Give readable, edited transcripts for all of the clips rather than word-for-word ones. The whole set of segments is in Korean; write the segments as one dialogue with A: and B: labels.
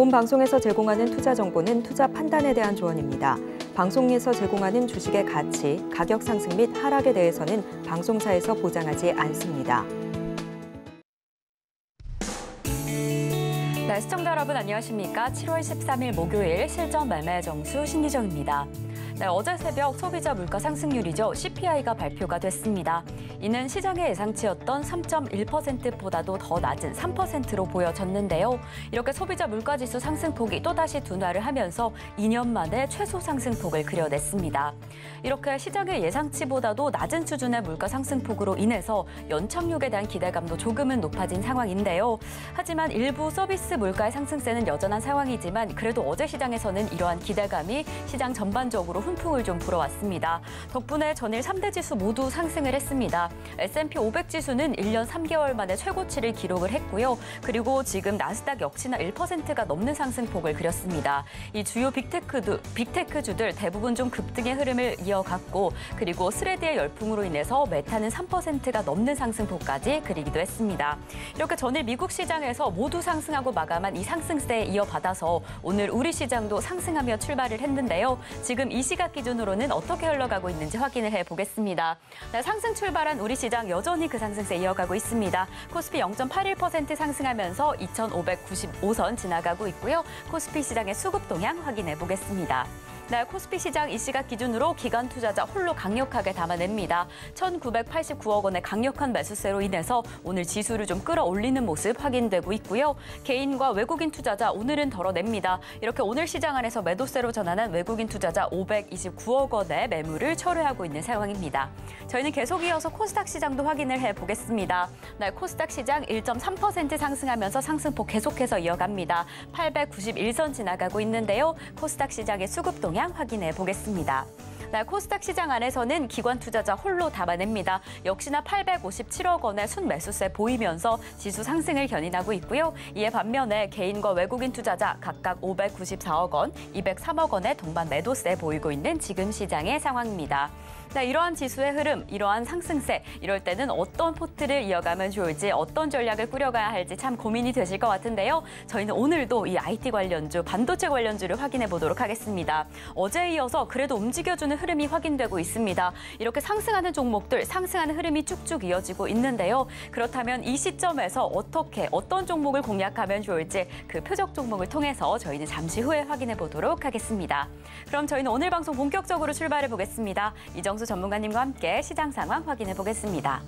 A: 본 방송에서 제공하는 투자 정보는 투자 판단에 대한 조언입니다. 방송에서 제공하는 주식의 가치, 가격 상승 및 하락에 대해서는 방송사에서 보장하지 않습니다.
B: 네, 시청자 여러분 안녕하십니까? 7월 13일 목요일 실전 매매 정수 신유정입니다. 네, 어제 새벽 소비자 물가 상승률이죠. CPI가 발표가 됐습니다. 이는 시장의 예상치였던 3.1%보다도 더 낮은 3%로 보여졌는데요. 이렇게 소비자 물가지수 상승폭이 또다시 둔화를 하면서 2년 만에 최소 상승폭을 그려냈습니다. 이렇게 시장의 예상치보다도 낮은 수준의 물가 상승폭으로 인해서 연착륙에 대한 기대감도 조금은 높아진 상황인데요. 하지만 일부 서비스 물가의 상승세는 여전한 상황이지만 그래도 어제 시장에서는 이러한 기대감이 시장 전반적으로 훈풍을 좀 불어왔습니다. 덕분에 전일 3대 지수 모두 상승을 했습니다. S&P 500 지수는 1년 3개월 만에 최고치를 기록을 했고요. 그리고 지금 나스닥 역시나 1%가 넘는 상승폭을 그렸습니다. 이 주요 빅테크주들 대부분 좀 급등의 흐름을 이어갔고 그리고 스레드의 열풍으로 인해서 메타는 3%가 넘는 상승폭까지 그리기도 했습니다. 이렇게 전일 미국 시장에서 모두 상승하고 마감한 이 상승세에 이어받아서 오늘 우리 시장도 상승하며 출발을 했는데요. 지금 이 시각 기준으로는 어떻게 흘러가고 있는지 확인을 해보겠습니다. 네, 상승 출발한 우리 시장 여전히 그 상승세 이어가고 있습니다. 코스피 0.81% 상승하면서 2,595선 지나가고 있고요. 코스피 시장의 수급 동향 확인해 보겠습니다. 네, 코스피 시장 이 시각 기준으로 기관 투자자 홀로 강력하게 담아냅니다. 1,989억 원의 강력한 매수세로 인해서 오늘 지수를 좀 끌어올리는 모습 확인되고 있고요. 개인과 외국인 투자자 오늘은 덜어냅니다. 이렇게 오늘 시장 안에서 매도세로 전환한 외국인 투자자 529억 원의 매물을 철회하고 있는 상황입니다. 저희는 계속 이어서 코스닥 시장도 확인을 해보겠습니다. 네, 코스닥 시장 1.3% 상승하면서 상승폭 계속해서 이어갑니다. 891선 지나가고 있는데요. 코스닥 시장의 수급 동향 확인해 보겠습니다. 네, 코스닥 시장 안에서는 기관 투자자 홀로 담아냅니다. 역시나 857억 원의 순매수세 보이면서 지수 상승을 견인하고 있고요. 이에 반면에 개인과 외국인 투자자 각각 594억 원, 203억 원의 동반 매도세 보이고 있는 지금 시장의 상황입니다. 네, 이러한 지수의 흐름, 이러한 상승세, 이럴 때는 어떤 포트를 이어가면 좋을지, 어떤 전략을 꾸려가야 할지 참 고민이 되실 것 같은데요. 저희는 오늘도 이 IT 관련주, 반도체 관련주를 확인해 보도록 하겠습니다. 어제에 이어서 그래도 움직여주는 흐름이 확인되고 있습니다. 이렇게 상승하는 종목들, 상승하는 흐름이 쭉쭉 이어지고 있는데요. 그렇다면 이 시점에서 어떤 종목을 공략하면 좋을지 그 표적 종목을 통해서 저희는 잠시 후에 확인해 보도록 하겠습니다. 그럼 저희는 오늘 방송 본격적으로 출발해 보겠습니다. 이정수 전문가님과 함께 시장 상황 확인해 보겠습니다.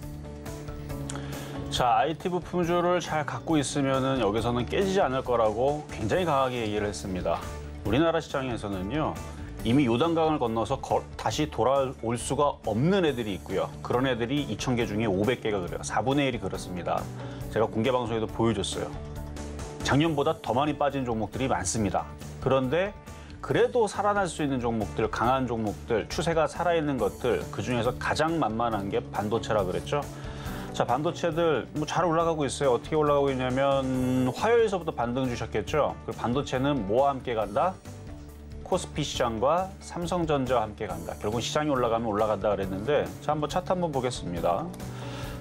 C: 자, IT 부품주를 잘 갖고 있으면은 여기서는 깨지지 않을 거라고 굉장히 강하게 얘기를 했습니다. 우리나라 시장에서는요, 이미 요단강을 건너서 다시 돌아올 수가 없는 애들이 있고요. 그런 애들이 2,000개 중에 500개가 그래요. 4분의 1이 그렇습니다. 제가 공개 방송에도 보여줬어요. 작년보다 더 많이 빠진 종목들이 많습니다. 그런데 그래도 살아날 수 있는 종목들, 강한 종목들, 추세가 살아있는 것들, 그중에서 가장 만만한 게 반도체라 그랬죠. 자, 반도체들 뭐 잘 올라가고 있어요. 어떻게 올라가고 있냐면 화요일서부터 반등 주셨겠죠. 그 반도체는 뭐와 함께 간다? 코스피 시장과 삼성전자와 함께 간다. 결국 시장이 올라가면 올라간다 그랬는데 자, 한번 차트 한번 보겠습니다.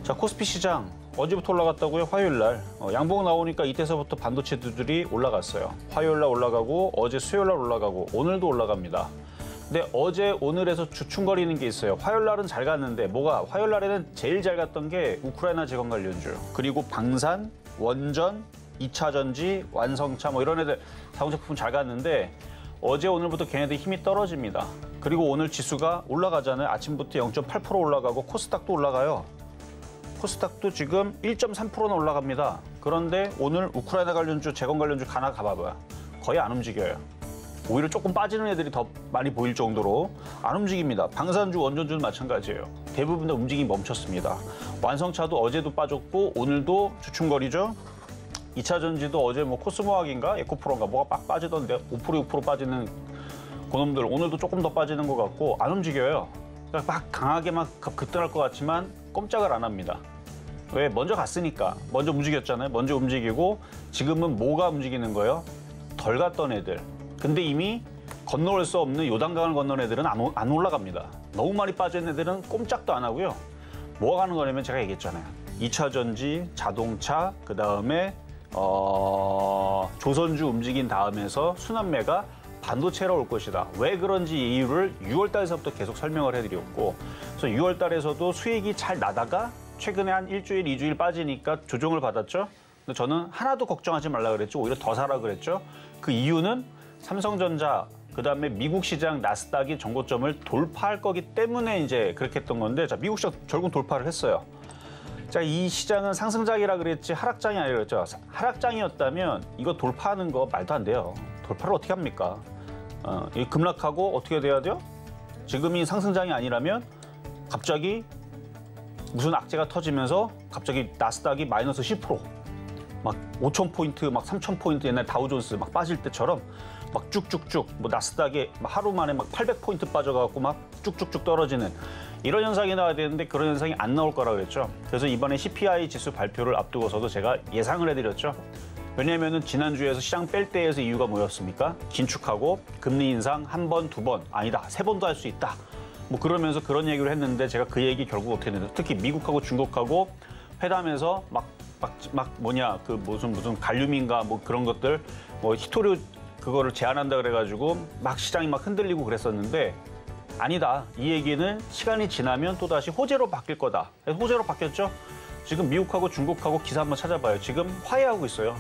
C: 자, 코스피 시장 어제부터 올라갔다고요? 화요일 날. 양봉 나오니까 이때서부터 반도체들이 올라갔어요. 화요일 날 올라가고 어제 수요일 날 올라가고 오늘도 올라갑니다. 근데 어제 오늘에서 주춤거리는 게 있어요. 화요일 날은 잘 갔는데 뭐가? 화요일 날에는 제일 잘 갔던 게 우크라이나 재건 관련주. 그리고 방산, 원전, 2차 전지, 완성차 뭐 이런 애들 자동차 부품 잘 갔는데 어제 오늘부터 걔네들 힘이 떨어집니다. 그리고 오늘 지수가 올라가잖아요. 아침부터 0.8% 올라가고 코스닥도 올라가요. 코스닥도 지금 1.3%는 올라갑니다. 그런데 오늘 우크라이나 관련주, 재건 관련주 하나 가봐봐요. 거의 안 움직여요. 오히려 조금 빠지는 애들이 더 많이 보일 정도로 안 움직입니다. 방산주, 원전주는 마찬가지예요. 대부분 다 움직임이 멈췄습니다. 완성차도 어제도 빠졌고 오늘도 주춤거리죠. 2차 전지도 어제 뭐 코스모학인가 에코프로인가 뭐가 빡 빠지던데 5% 6% 빠지는 그놈들 오늘도 조금 더 빠지는 것 같고 안 움직여요. 그러니까 막 강하게 막 급등할 것 같지만 꼼짝을 안 합니다. 왜? 먼저 갔으니까. 먼저 움직였잖아요. 먼저 움직이고 지금은 뭐가 움직이는 거예요? 덜 갔던 애들. 근데 이미 건너올 수 없는 요단강을 건너는 애들은 안 올라갑니다. 너무 많이 빠진 애들은 꼼짝도 안 하고요. 뭐가 가는 거냐면 제가 얘기했잖아요. 2차 전지, 자동차, 그다음에 조선주 움직인 다음에서 순환매가 반도체로 올 것이다. 왜 그런지 이유를 6월 달에서부터 계속 설명을 해드렸고, 그래서 6월 달에서도 수익이 잘 나다가 최근에 한 일주일, 2주일 빠지니까 조정을 받았죠. 근데 저는 하나도 걱정하지 말라 그랬죠. 오히려 더 사라 그랬죠. 그 이유는 삼성전자, 그다음에 미국 시장 나스닥이 정고점을 돌파할 거기 때문에 이제 그렇게 했던 건데, 자, 미국 시장 결국 돌파를 했어요. 자, 이 시장은 상승장이라 그랬지 하락장이 아니라 그랬죠. 하락장이었다면 이거 돌파하는 거 말도 안 돼요. 돌파를 어떻게 합니까? 이 급락하고 어떻게 돼야 돼요? 지금이 상승장이 아니라면 갑자기 무슨 악재가 터지면서 갑자기 나스닥이 마이너스 10%, 막 5,000포인트, 막 3,000포인트 옛날 다우존스 막 빠질 때처럼 막 쭉쭉쭉, 뭐 나스닥이 하루 만에 막 800포인트 빠져갖고 막 쭉쭉쭉 떨어지는 이런 현상이 나와야 되는데 그런 현상이 안 나올 거라 그랬죠. 그래서 이번에 CPI 지수 발표를 앞두고서도 제가 예상을 해드렸죠. 왜냐하면 지난주에서 시장 뺄 때에서 이유가 뭐였습니까? 긴축하고 금리 인상 한 번, 두 번, 아니다, 세 번도 할 수 있다. 뭐 그러면서 그런 얘기를 했는데 제가 그 얘기 결국 어떻게 했는데, 특히 미국하고 중국하고 회담에서 막 뭐냐, 그 무슨 갈륨인가 뭐 그런 것들, 뭐 히토류 그거를 제한한다 그래가지고 막 시장이 막 흔들리고 그랬었는데, 아니다. 이 얘기는 시간이 지나면 또다시 호재로 바뀔 거다. 호재로 바뀌었죠? 지금 미국하고 중국하고 기사 한번 찾아봐요. 지금 화해하고 있어요.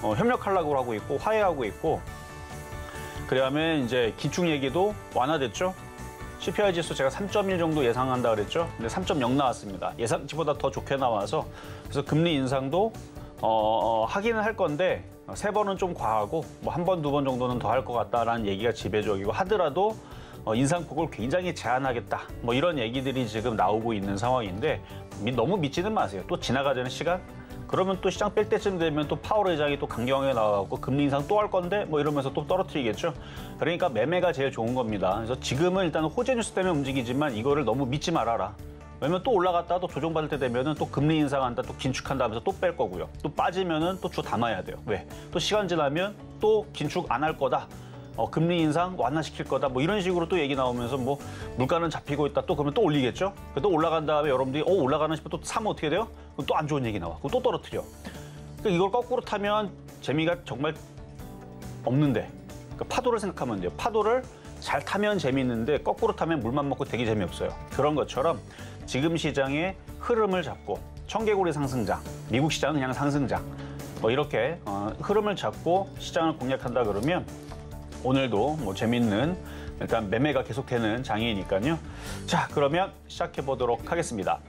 C: 협력하려고 하고 있고 화해하고 있고, 그다음에 이제 기축 얘기도 완화됐죠. CPI 지수 제가 3.1 정도 예상한다 그랬죠. 근데 3.0 나왔습니다. 예상치보다 더 좋게 나와서, 그래서 금리 인상도 하기는 할 건데 세 번은 좀 과하고 뭐 한 번, 두 번 정도는 더 할 것 같다라는 얘기가 지배적이고, 하더라도 인상폭을 굉장히 제한하겠다. 뭐 이런 얘기들이 지금 나오고 있는 상황인데 너무 믿지는 마세요. 또 지나가자는 시간? 그러면 또 시장 뺄 때쯤 되면 또 파월 의장이 또 강경하게 나와갖고 금리 인상 또 할 건데 뭐 이러면서 또 떨어뜨리겠죠. 그러니까 매매가 제일 좋은 겁니다. 그래서 지금은 일단 호재 뉴스 때문에 움직이지만 이거를 너무 믿지 말아라. 왜냐면 또 올라갔다가 또 조정받을 때 되면은 또 금리 인상한다, 또 긴축한다 하면서 또 뺄 거고요. 또 빠지면은 또 주 담아야 돼요. 왜? 또 시간 지나면 또 긴축 안 할 거다. 금리 인상 완화시킬 거다. 뭐 이런 식으로 또 얘기 나오면서 뭐 물가는 잡히고 있다. 또 그러면 또 올리겠죠. 또 올라간 다음에 여러분들이 올라가는 싶어 또 사면 어떻게 돼요? 그럼 또 안 좋은 얘기 나와. 그럼 또 떨어뜨려. 그러니까 이걸 거꾸로 타면 재미가 정말 없는데. 그러니까 파도를 생각하면 돼요. 파도를 잘 타면 재미있는데 거꾸로 타면 물만 먹고 되게 재미없어요. 그런 것처럼 지금 시장의 흐름을 잡고 청개구리 상승장, 미국 시장은 그냥 상승장, 뭐 이렇게 흐름을 잡고 시장을 공략한다 그러면 오늘도 뭐 재밌는 일단 매매가 계속되는 장이니까요. 자, 그러면 시작해 보도록 하겠습니다.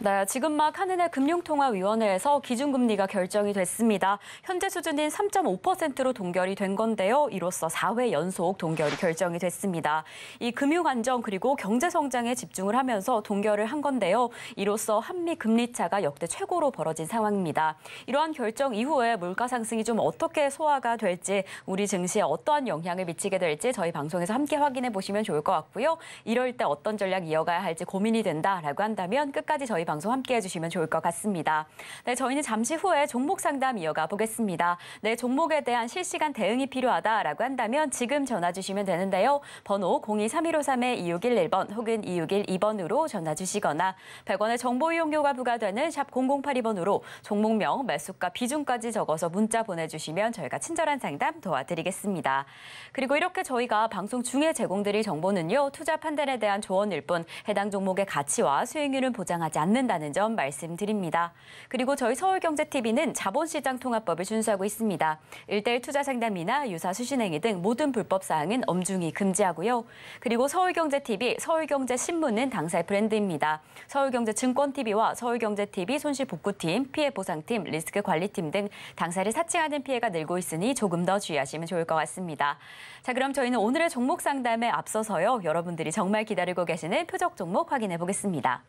B: 네, 지금 막 한은혜 금융통화위원회에서 기준금리가 결정이 됐습니다. 현재 수준인 3.5%로 동결이 된 건데요. 이로써 4회 연속 동결이 결정이 됐습니다. 이 금융안정 그리고 경제성장에 집중을 하면서 동결을 한 건데요. 이로써 한미 금리 차가 역대 최고로 벌어진 상황입니다. 이러한 결정 이후에 물가 상승이 좀 어떻게 소화가 될지, 우리 증시에 어떠한 영향을 미치게 될지 저희 방송에서 함께 확인해 보시면 좋을 것 같고요. 이럴 때 어떤 전략 이어가야 할지 고민이 된다라고 한다면 끝까지 저희 방송 함께 해주시면 좋을 것 같습니다. 네, 저희는 잠시 후에 종목 상담 이어가 보겠습니다. 네, 종목에 대한 실시간 대응이 필요하다라고 한다면 지금 전화 주시면 되는데요. 번호 02-3153-2611번 혹은 2612번으로 전화 주시거나 100원의 정보 이용료가 부과되는 샵 0082번으로 종목명, 매수가, 비중까지 적어서 문자 보내주시면 저희가 친절한 상담 도와드리겠습니다. 그리고 이렇게 저희가 방송 중에 제공드릴 정보는요, 투자 판단에 대한 조언일 뿐 해당 종목의 가치와 수익률은 보장하지 않는다는 점 말씀드립니다. 그리고 저희 서울경제TV는 자본시장통합법을 준수하고 있습니다. 1:1 투자 상담이나 유사 수신행위 등 모든 불법 사항은 엄중히 금지하고요. 그리고 서울경제TV, 서울경제신문은 당사의 브랜드입니다. 서울경제증권TV와 서울경제TV 손실복구팀, 피해보상팀, 리스크관리팀 등 당사를 사칭하는 피해가 늘고 있으니 조금 더 주의하시면 좋을 것 같습니다. 자, 그럼 저희는 오늘의 종목 상담에 앞서서요, 여러분들이 정말 기다리고 계시는 표적 종목 확인해 보겠습니다.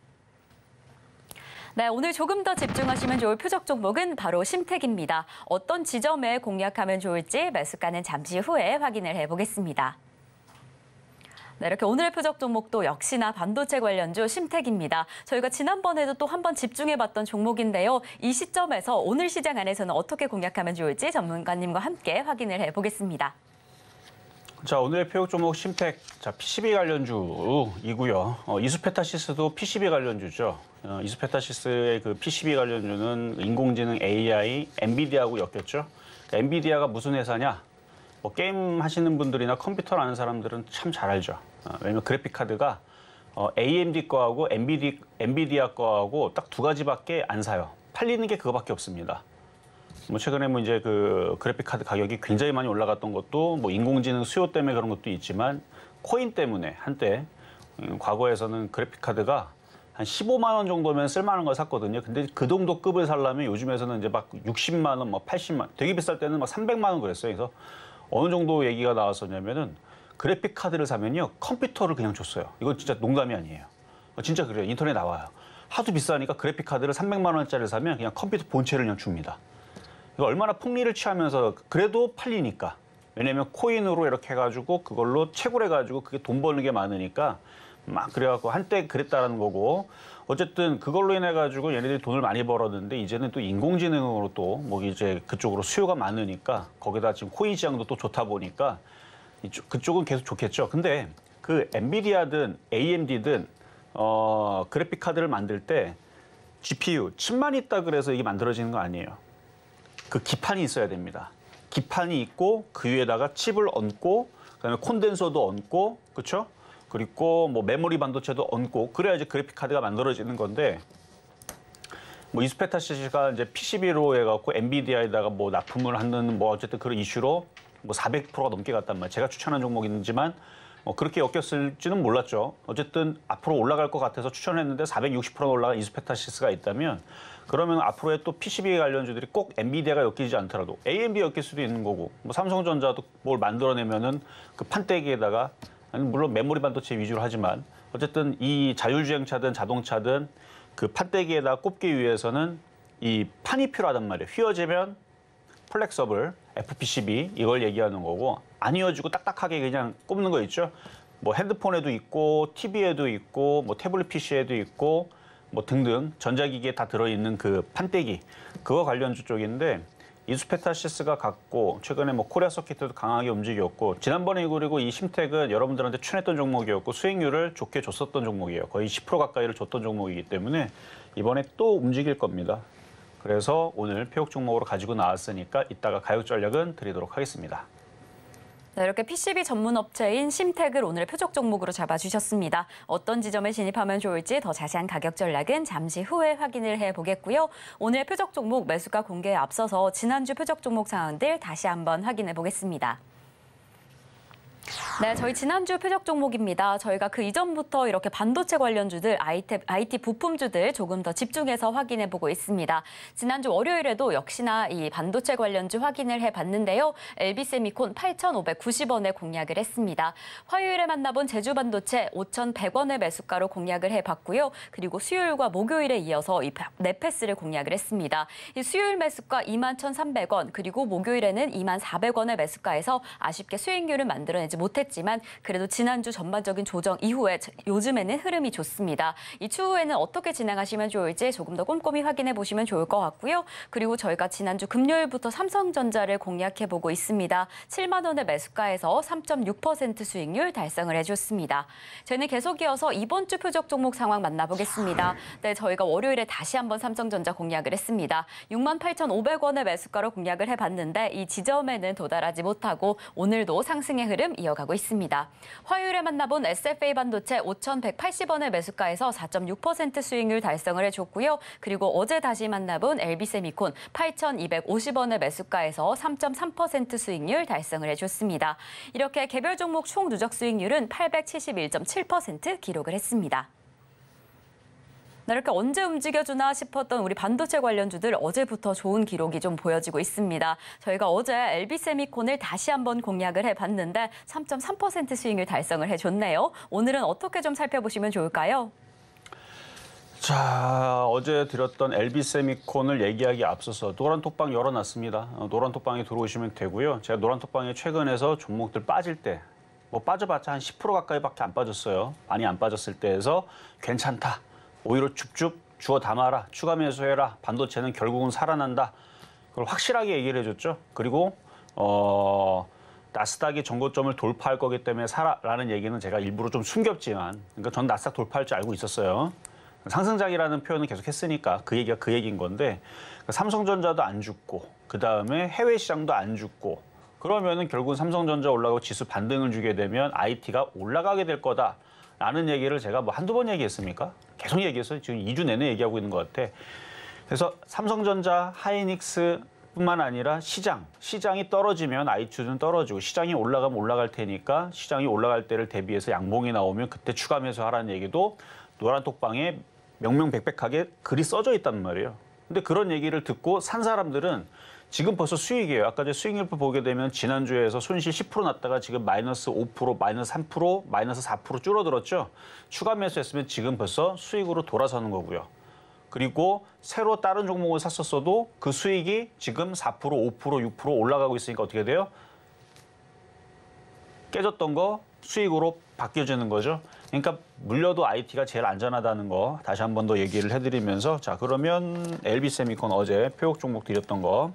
B: 네, 오늘 조금 더 집중하시면 좋을 표적 종목은 바로 심택입니다. 어떤 지점에 공략하면 좋을지 매수가는 잠시 후에 확인을 해보겠습니다. 네, 이렇게 오늘의 표적 종목도 역시나 반도체 관련주 심택입니다. 저희가 지난번에도 또 한 번 집중해봤던 종목인데요. 이 시점에서 오늘 시장 안에서는 어떻게 공략하면 좋을지 전문가님과 함께 확인을 해보겠습니다.
C: 자, 오늘의 표적 종목 심텍, 자, PCB 관련주이고요. 이수페타시스도 PCB 관련주죠. 이수페타시스의 그 PCB 관련주는 인공지능 AI, 엔비디아하고 엮였죠. 그러니까 엔비디아가 무슨 회사냐? 뭐 게임 하시는 분들이나 컴퓨터 아는 사람들은 참 잘 알죠. 왜냐면 그래픽 카드가 AMD 거하고 엔비디아 거하고 딱 두 가지밖에 안 사요. 팔리는 게 그거밖에 없습니다. 뭐 최근에 뭐 이제 그 그래픽 카드 가격이 굉장히 많이 올라갔던 것도 뭐 인공지능 수요 때문에 그런 것도 있지만 코인 때문에 한때 과거에서는 그래픽 카드가 한 15만 원 정도면 쓸만한 걸 샀거든요. 근데 그 정도 급을 살려면 요즘에서는 이제 막 60만 원, 뭐 80만 원, 되게 비쌀 때는 막 300만 원 그랬어요. 그래서 어느 정도 얘기가 나왔었냐면은 그래픽 카드를 사면요 컴퓨터를 그냥 줬어요. 이건 진짜 농담이 아니에요. 진짜 그래요. 인터넷에 나와요. 하도 비싸니까 그래픽 카드를 300만 원짜리를 사면 그냥 컴퓨터 본체를 그냥 줍니다. 이거 얼마나 풍리를 취하면서 그래도 팔리니까. 왜냐면 코인으로 이렇게 해가지고 그걸로 채굴해가지고 그게 돈 버는 게 많으니까 막 그래갖고 한때 그랬다라는 거고 어쨌든 그걸로 인해가지고 얘네들이 돈을 많이 벌었는데 이제는 또 인공지능으로 또 뭐 이제 그쪽으로 수요가 많으니까 거기다 지금 코인 시장도 또 좋다 보니까 그쪽은 계속 좋겠죠. 근데 그 엔비디아든 AMD든 그래픽 카드를 만들 때 GPU 칩만 있다 그래서 이게 만들어지는 거 아니에요. 그 기판이 있어야 됩니다. 기판이 있고 그 위에다가 칩을 얹고 그다음에 콘덴서도 얹고 그렇죠? 그리고 뭐 메모리 반도체도 얹고 그래야지 그래픽 카드가 만들어지는 건데 뭐 이수페타시스가 이제 PCB로 해갖고 엔비디아에다가 뭐 납품을 하는 뭐 어쨌든 그런 이슈로 뭐 400%가 넘게 갔단 말이에요. 제가 추천한 종목이지만 그렇게 엮였을지는 몰랐죠. 어쨌든 앞으로 올라갈 것 같아서 추천했는데 460%가 올라간 이수페타시스가 있다면 그러면 앞으로의 또 PCB 관련주들이 꼭 엔비디아가 엮이지 않더라도 AMD 엮일 수도 있는 거고 뭐 삼성전자도 뭘 만들어내면은 그 판때기에다가 물론 메모리 반도체 위주로 하지만 어쨌든 이 자율주행차든 자동차든 그 판때기에다 꼽기 위해서는 이 판이 필요하단 말이에요. 휘어지면 플렉서블, FPCB 이걸 얘기하는 거고 안 휘어지고 딱딱하게 그냥 꼽는 거 있죠. 뭐 핸드폰에도 있고 TV에도 있고 뭐 태블릿 PC에도 있고 뭐 등등 전자기기에 다 들어있는 그 판때기 그거 관련주 쪽인데 이수페타시스가 갖고 최근에 뭐 코리아 서킷도 강하게 움직였고 지난번에 그리고 이 심텍은 여러분들한테 추천했던 종목이었고 수익률을 좋게 줬었던 종목이에요. 거의 10% 가까이를 줬던 종목이기 때문에 이번에 또 움직일 겁니다. 그래서 오늘 표적 종목으로 가지고 나왔으니까 이따가 가격 전략은 드리도록 하겠습니다.
B: 네, 이렇게 PCB 전문 업체인 심텍을 오늘의 표적 종목으로 잡아주셨습니다. 어떤 지점에 진입하면 좋을지 더 자세한 가격 전략은 잠시 후에 확인을 해보겠고요. 오늘의 표적 종목 매수가 공개에 앞서서 지난주 표적 종목 상황들 다시 한번 확인해 보겠습니다. 네, 저희 지난주 표적 종목입니다. 저희가 그 이전부터 이렇게 반도체 관련주들, IT 부품주들 조금 더 집중해서 확인해보고 있습니다. 지난주 월요일에도 역시나 이 반도체 관련주 확인을 해봤는데요. LB세미콘 8,590원에 공략을 했습니다. 화요일에 만나본 제주반도체 5,100원의 매수가로 공략을 해봤고요. 그리고 수요일과 목요일에 이어서 이 네페스를 공략을 했습니다. 이 수요일 매수가 21,300원, 그리고 목요일에는 24,400원의 매수가에서 아쉽게 수익률을 만들어내지 못했지만 그래도 지난주 전반적인 조정 이후에 요즘에는 흐름이 좋습니다. 이 추후에는 어떻게 진행하시면 좋을지 조금 더 꼼꼼히 확인해 보시면 좋을 것 같고요. 그리고 저희가 지난주 금요일부터 삼성전자를 공략해보고 있습니다. 7만 원의 매수가에서 3.6% 수익률 달성을 해줬습니다. 저희는 계속 이어서 이번 주 표적 종목 상황 만나보겠습니다. 네, 저희가 월요일에 다시 한번 삼성전자 공략을 했습니다. 68,500원의 매수가로 공략을 해봤는데 이 지점에는 도달하지 못하고 오늘도 상승의 흐름 이어가고 있습니다. 화요일에 만나본 SFA 반도체 5,180원의 매수가에서 4.6% 수익률 달성을 해줬고요. 그리고 어제 다시 만나본 LB세미콘 8,250원의 매수가에서 3.3% 수익률 달성을 해줬습니다. 이렇게 개별 종목 총 누적 수익률은 871.7% 기록을 했습니다. 이렇게 언제 움직여주나 싶었던 우리 반도체 관련주들 어제부터 좋은 기록이 좀 보여지고 있습니다. 저희가 어제 LB세미콘을 다시 한번 공략을 해봤는데 3.3% 수익률 달성을 해줬네요. 오늘은 어떻게 좀 살펴보시면 좋을까요?
C: 자, 어제 드렸던 LB세미콘을 얘기하기 앞서서 노란톡방 열어놨습니다. 노란톡방에 들어오시면 되고요. 제가 노란톡방에 최근에서 종목들 빠질 때 뭐 빠져봤자 한 10% 가까이밖에 안 빠졌어요. 많이 안 빠졌을 때에서 괜찮다. 오히려 줍줍 주워 담아라. 추가 매수해라. 반도체는 결국은 살아난다. 그걸 확실하게 얘기를 해줬죠. 그리고 나스닥이 전고점을 돌파할 거기 때문에 사라라는 얘기는 제가 일부러 좀 숨겼지만, 그러니까 전 나스닥 돌파할 줄 알고 있었어요. 상승장이라는 표현을 계속 했으니까 그 얘기가 그 얘기인 건데, 삼성전자도 안 죽고 그다음에 해외 시장도 안 죽고, 그러면은 결국은 삼성전자 올라가고 지수 반등을 주게 되면 IT가 올라가게 될 거다라는 얘기를 제가 뭐 한두 번 얘기했습니까? 계속 얘기했어요. 지금 2주 내내 얘기하고 있는 것 같아. 그래서 삼성전자, 하이닉스 뿐만 아니라 시장이 떨어지면 IT는 떨어지고, 시장이 올라가면 올라갈 테니까 시장이 올라갈 때를 대비해서 양봉이 나오면 그때 추가 매수하라는 얘기도 노란 톡방에 명명백백하게 글이 써져 있단 말이에요. 근데 그런 얘기를 듣고 산 사람들은 지금 벌써 수익이에요. 아까 제 수익률표 보게 되면 지난주에서 손실 10% 났다가 지금 마이너스 5%, 마이너스 3%, 마이너스 4% 줄어들었죠. 추가 매수했으면 지금 벌써 수익으로 돌아서는 거고요. 그리고 새로 다른 종목을 샀었어도 그 수익이 지금 4%, 5%, 6% 올라가고 있으니까 어떻게 돼요? 깨졌던 거 수익으로 바뀌어지는 거죠. 그러니까 물려도 IT가 제일 안전하다는 거 다시 한 번 더 얘기를 해드리면서, 자, 그러면 LB세미콘 어제 표적 종목 드렸던 거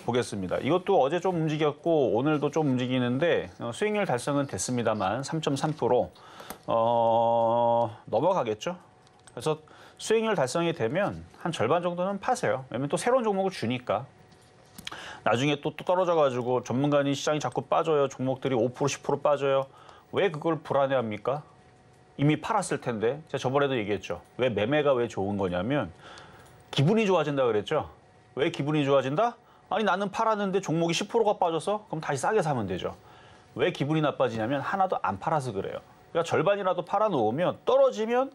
C: 보겠습니다. 이것도 어제 좀 움직였고 오늘도 좀 움직이는데 수익률 달성은 됐습니다만 3.3% 넘어가겠죠. 그래서 수익률 달성이 되면 한 절반 정도는 파세요. 왜냐면 또 새로운 종목을 주니까. 나중에 또 떨어져가지고 전문가님 시장이 자꾸 빠져요. 종목들이 5%, 10% 빠져요. 왜 그걸 불안해합니까? 이미 팔았을 텐데. 제가 저번에도 얘기했죠. 왜 매매가 왜 좋은 거냐면 기분이 좋아진다 그랬죠. 왜 기분이 좋아진다? 아니 나는 팔았는데 종목이 10%가 빠져서 그럼 다시 싸게 사면 되죠. 왜 기분이 나빠지냐면 하나도 안 팔아서 그래요. 그러니까 절반이라도 팔아놓으면 떨어지면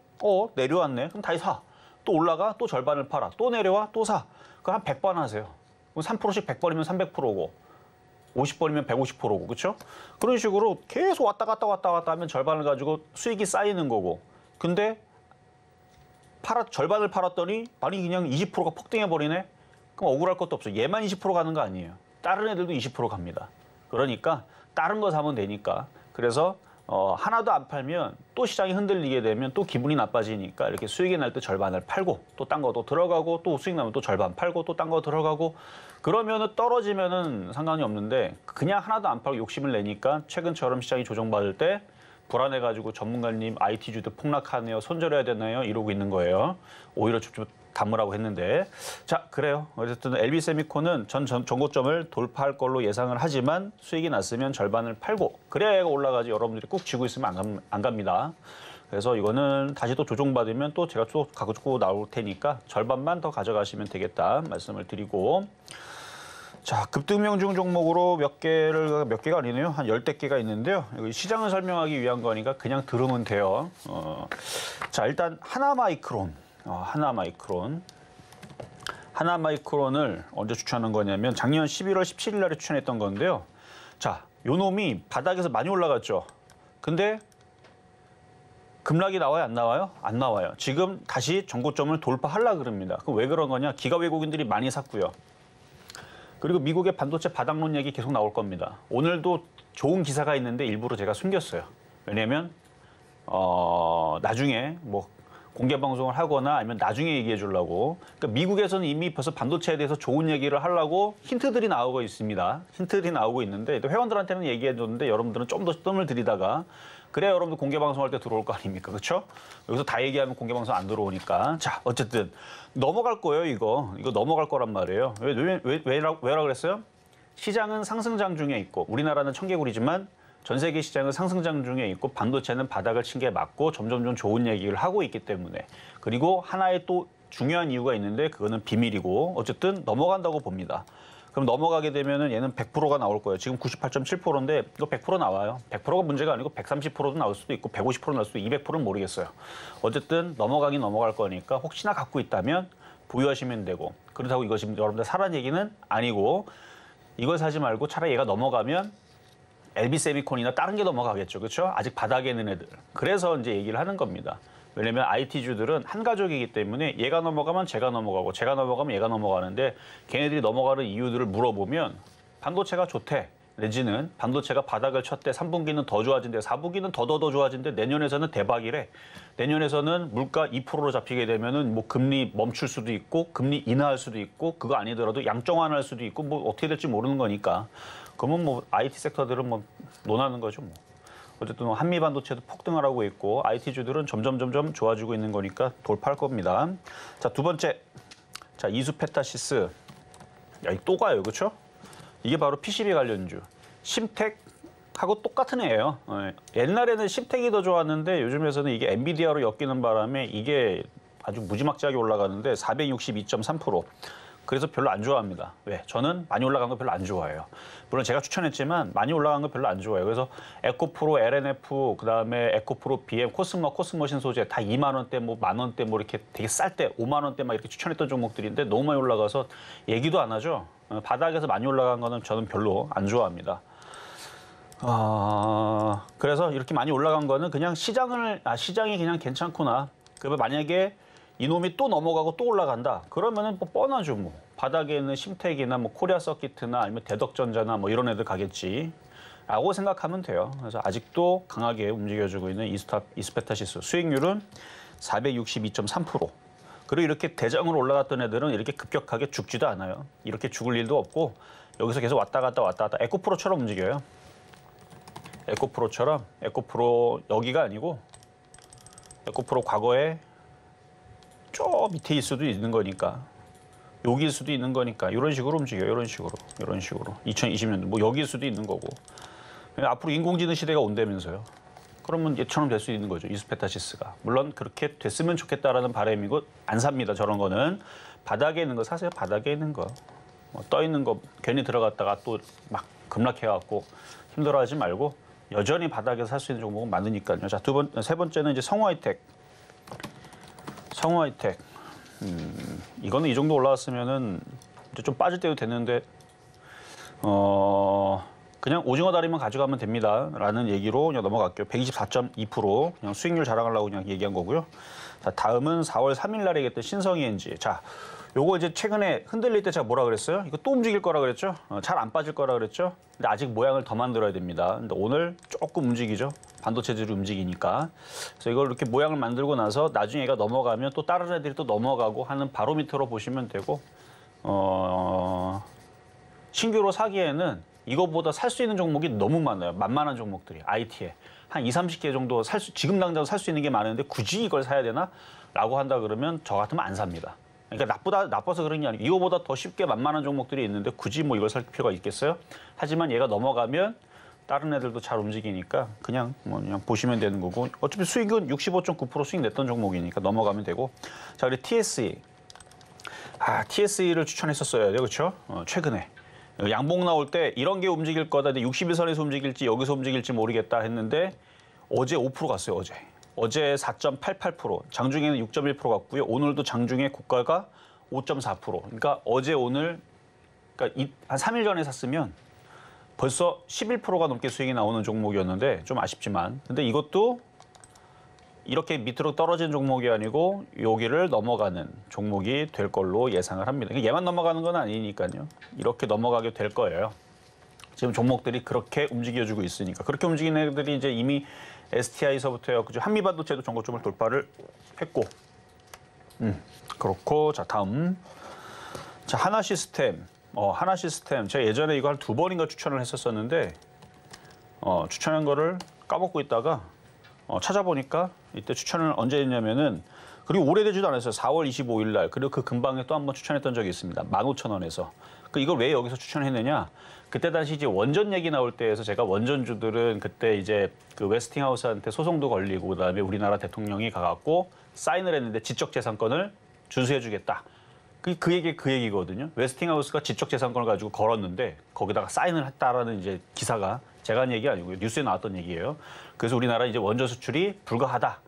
C: 내려왔네. 그럼 다시 사. 또 올라가 또 절반을 팔아. 또 내려와 또 사. 그럼 한 100번 하세요. 그럼 3%씩 100번이면 300%고 50번이면 150%고 그렇죠? 그런 식으로 계속 왔다 갔다 하면 절반을 가지고 수익이 쌓이는 거고. 근데 절반을 팔았더니 아니 그냥 20%가 폭등해버리네. 그럼 억울할 것도 없어. 얘만 20% 가는 거 아니에요. 다른 애들도 20% 갑니다. 그러니까 다른 거 사면 되니까. 그래서 하나도 안 팔면 또 시장이 흔들리게 되면 또 기분이 나빠지니까 이렇게 수익이 날 때 절반을 팔고 또 딴 거도 들어가고 또 수익 나면 또 절반 팔고 또 딴 거 들어가고, 그러면은 떨어지면은 상관이 없는데 그냥 하나도 안 팔고 욕심을 내니까 최근처럼 시장이 조정받을 때 불안해가지고 전문가님 IT주도 폭락하네요. 손절해야 되나요? 이러고 있는 거예요. 오히려 좀 담으라고 했는데. 자, 그래요. 어쨌든 LB세미콘은 전고점을 돌파할 걸로 예상을 하지만 수익이 났으면 절반을 팔고 그래야 얘가 올라가지. 여러분들이 꾹 쥐고 있으면 안 갑니다. 그래서 이거는 다시 또 조정받으면 또 제가 또 가지고 나올 테니까 절반만 더 가져가시면 되겠다 말씀을 드리고, 자, 급등명중 종목으로 몇 개가 아니네요. 한 10대 개가 있는데요. 여기 시장을 설명하기 위한 거니까 그냥 들으면 돼요. 자, 일단 하나마이크론을 언제 추천한 거냐면 작년 11월 17일 날에 추천했던 건데요. 자, 요 놈이 바닥에서 많이 올라갔죠. 근데 급락이 나와요? 안 나와요? 안 나와요. 지금 다시 전고점을 돌파하려고 그럽니다. 그럼 왜 그런 거냐? 기가 외국인들이 많이 샀고요. 그리고 미국의 반도체 바닥론 얘기 계속 나올 겁니다. 오늘도 좋은 기사가 있는데 일부러 제가 숨겼어요. 왜냐면 나중에 뭐 공개 방송을 하거나 아니면 나중에 얘기해 주려고. 그러니까 미국에서는 이미 벌써 반도체에 대해서 좋은 얘기를 하려고 힌트들이 나오고 있습니다. 힌트들이 나오고 있는데 회원들한테는 얘기해 줬는데 여러분들은 좀 더 뜸을 들이다가 그래야 여러분들 공개 방송할 때 들어올 거 아닙니까? 그렇죠? 여기서 다 얘기하면 공개 방송 안 들어오니까. 자, 어쨌든 넘어갈 거예요, 이거 넘어갈 거란 말이에요. 왜라 그랬어요? 시장은 상승장 중에 있고 우리나라는 청개구리지만 전 세계 시장은 상승장 중에 있고 반도체는 바닥을 친 게 맞고 점점 좀 좋은 얘기를 하고 있기 때문에, 그리고 하나의 또 중요한 이유가 있는데 그거는 비밀이고 어쨌든 넘어간다고 봅니다. 그럼 넘어가게 되면은 얘는 100%가 나올 거예요. 지금 98.7%인데 이거 100% 나와요. 100%가 문제가 아니고 130%도 나올 수도 있고 150% 나올 수도 있고 200%는 모르겠어요. 어쨌든 넘어가긴 넘어갈 거니까 혹시나 갖고 있다면 보유하시면 되고, 그렇다고 이거 지금 여러분들 사라는 얘기는 아니고 이걸 사지 말고 차라리 얘가 넘어가면 LB세미콘이나 다른 게 넘어가겠죠. 그렇죠? 아직 바닥에 있는 애들. 그래서 이제 얘기를 하는 겁니다. 왜냐면 IT주들은 한 가족이기 때문에 얘가 넘어가면 제가 넘어가고 제가 넘어가면 얘가 넘어가는데 걔네들이 넘어가는 이유들을 물어보면 반도체가 좋대. 내지는 반도체가 바닥을 쳤대. 3분기는 더 좋아진대. 4분기는 더 좋아진대. 내년에서는 대박이래. 내년에서는 물가 2%로 잡히게 되면은 뭐 금리 멈출 수도 있고 금리 인하할 수도 있고 그거 아니더라도 양정환할 수도 있고 뭐 어떻게 될지 모르는 거니까. 그러면 뭐 IT 섹터들은 뭐 논하는 거죠. 뭐. 어쨌든 한미 반도체도 폭등을 하고 있고 IT주들은 점점 좋아지고 있는 거니까 돌파할 겁니다. 자, 두 번째. 자, 이수페타시스. 야, 또 가요. 그렇죠? 이게 바로 PCB 관련주. 심텍하고 똑같은 애예요. 옛날에는 심텍이 더 좋았는데 요즘에서는 이게 엔비디아로 엮이는 바람에 이게 아주 무지막지하게 올라가는데 462.3%. 그래서 별로 안 좋아합니다. 왜? 저는 많이 올라간 거 별로 안 좋아해요. 물론 제가 추천했지만 많이 올라간 거 별로 안 좋아해요. 그래서 에코프로, LNF, 그다음에 에코프로, BM, 코스머신 소재 다 2만 원대, 뭐 만 원대, 뭐 이렇게 되게 쌀 때 5만 원대 막 이렇게 추천했던 종목들인데 너무 많이 올라가서 얘기도 안 하죠. 바닥에서 많이 올라간 거는 저는 별로 안 좋아합니다. 그래서 이렇게 많이 올라간 거는 그냥 시장이 그냥 괜찮구나. 그러면 만약에 이놈이 또 넘어가고 또 올라간다. 그러면은 뭐 뻔하죠. 뭐 바닥에 있는 심텍이나 뭐 코리아 서키트나 아니면 대덕전자나 뭐 이런 애들 가겠지. 라고 생각하면 돼요. 그래서 아직도 강하게 움직여주고 있는 이스페타시스 수익률은 462.3%. 그리고 이렇게 대장으로 올라갔던 애들은 이렇게 급격하게 죽지도 않아요. 이렇게 죽을 일도 없고 여기서 계속 왔다 갔다 에코프로처럼 움직여요. 에코프로 여기가 아니고 에코프로 과거에 저 밑에 있을 수도 있는 거니까 여기일 수도 있는 거니까 이런 식으로 움직여요. 이런 식으로 2020년도 뭐 여기일 수도 있는 거고 앞으로 인공지능 시대가 온다면서요. 그러면 얘처럼 될 수 있는 거죠. 이스페타시스가. 물론 그렇게 됐으면 좋겠다라는 바람이고 안 삽니다. 저런 거는. 바닥에 있는 거 사세요. 바닥에 있는 거. 뭐 떠 있는 거 괜히 들어갔다가 또 막 급락해갖고 힘들어하지 말고 여전히 바닥에서 살 수 있는 종목은 많으니까요. 자, 세 번째는 이제 성우하이텍. 이거는 이 정도 올라왔으면은 이제 좀 빠질 때도 됐는데 그냥 오징어 다리만 가져가면 됩니다라는 얘기로 그냥 넘어갈게요. 124.2% 그냥 수익률 자랑하려고 그냥 얘기한 거고요. 자, 다음은 4월 3일 날에 얘기했던 신성이엔지. 자, 요거 이제 최근에 흔들릴 때 제가 뭐라 그랬어요? 이거 또 움직일 거라 그랬죠? 잘 안 빠질 거라 그랬죠? 근데 아직 모양을 더 만들어야 됩니다. 근데 오늘 조금 움직이죠? 반도체들이 움직이니까. 그래서 이걸 이렇게 모양을 만들고 나서 나중에 얘가 넘어가면 또 다른 애들이 또 넘어가고 하는 바로미터로 보시면 되고 신규로 사기에는 이거보다 살 수 있는 종목이 너무 많아요. 만만한 종목들이 IT에. 한 20-30개 정도 지금 당장 살 수 있는 게 많은데 굳이 이걸 사야 되나? 라고 한다 그러면 저 같으면 안 삽니다. 그러니까 나빠서 그런 게 아니고 이거보다 더 쉽게 만만한 종목들이 있는데 굳이 뭐 이걸 살 필요가 있겠어요? 하지만 얘가 넘어가면 다른 애들도 잘 움직이니까 그냥 보시면 되는 거고 어차피 수익은 65.9% 수익 냈던 종목이니까 넘어가면 되고 자, 그리고 TSE. TSE를 추천했었어야 돼요. 그렇죠? 최근에. 양봉 나올 때 이런 게 움직일 거다. 61선에서 움직일지 여기서 움직일지 모르겠다 했는데 어제 5% 갔어요. 어제 4.88%, 장중에는 6.1% 갔고요. 오늘도 장중에 고가가 5.4%. 그러니까 어제 오늘 그러니까 한 3일 전에 샀으면 벌써 11%가 넘게 수익이 나오는 종목이었는데 좀 아쉽지만 근데 이것도 이렇게 밑으로 떨어진 종목이 아니고 여기를 넘어가는 종목이 될 걸로 예상을 합니다. 그러니까 얘만 넘어가는 건 아니니까요. 이렇게 넘어가게 될 거예요. 지금 종목들이 그렇게 움직여주고 있으니까. 그렇게 움직이는 애들이 이제 이미 STI서부터 해서 한미반도체도 전고점을 돌파를 했고. 그렇고 자 다음. 자 하나시스템. 하나시스템. 제가 예전에 이거 한 2번인가 추천을 했었었는데 추천한 거를 까먹고 있다가 찾아보니까 이때 추천을 언제 했냐면은 그리고 오래되지도 않았어요. 4월 25일 날. 그리고 그 근방에 또 한 번 추천했던 적이 있습니다. 15,000원에서. 이걸 왜 여기서 추천했느냐? 그때 당시 이제 원전 얘기 나올 때에서 제가 원전주들은 그때 이제 그 웨스팅하우스한테 소송도 걸리고 그다음에 우리나라 대통령이 가갖고 사인을 했는데 지적재산권을 준수해주겠다. 그 얘기거든요. 웨스팅하우스가 지적재산권을 가지고 걸었는데 거기다가 사인을 했다라는 이제 기사가 제가 한 얘기 아니고요. 뉴스에 나왔던 얘기예요. 그래서 우리나라 이제 원전 수출이 불가하다.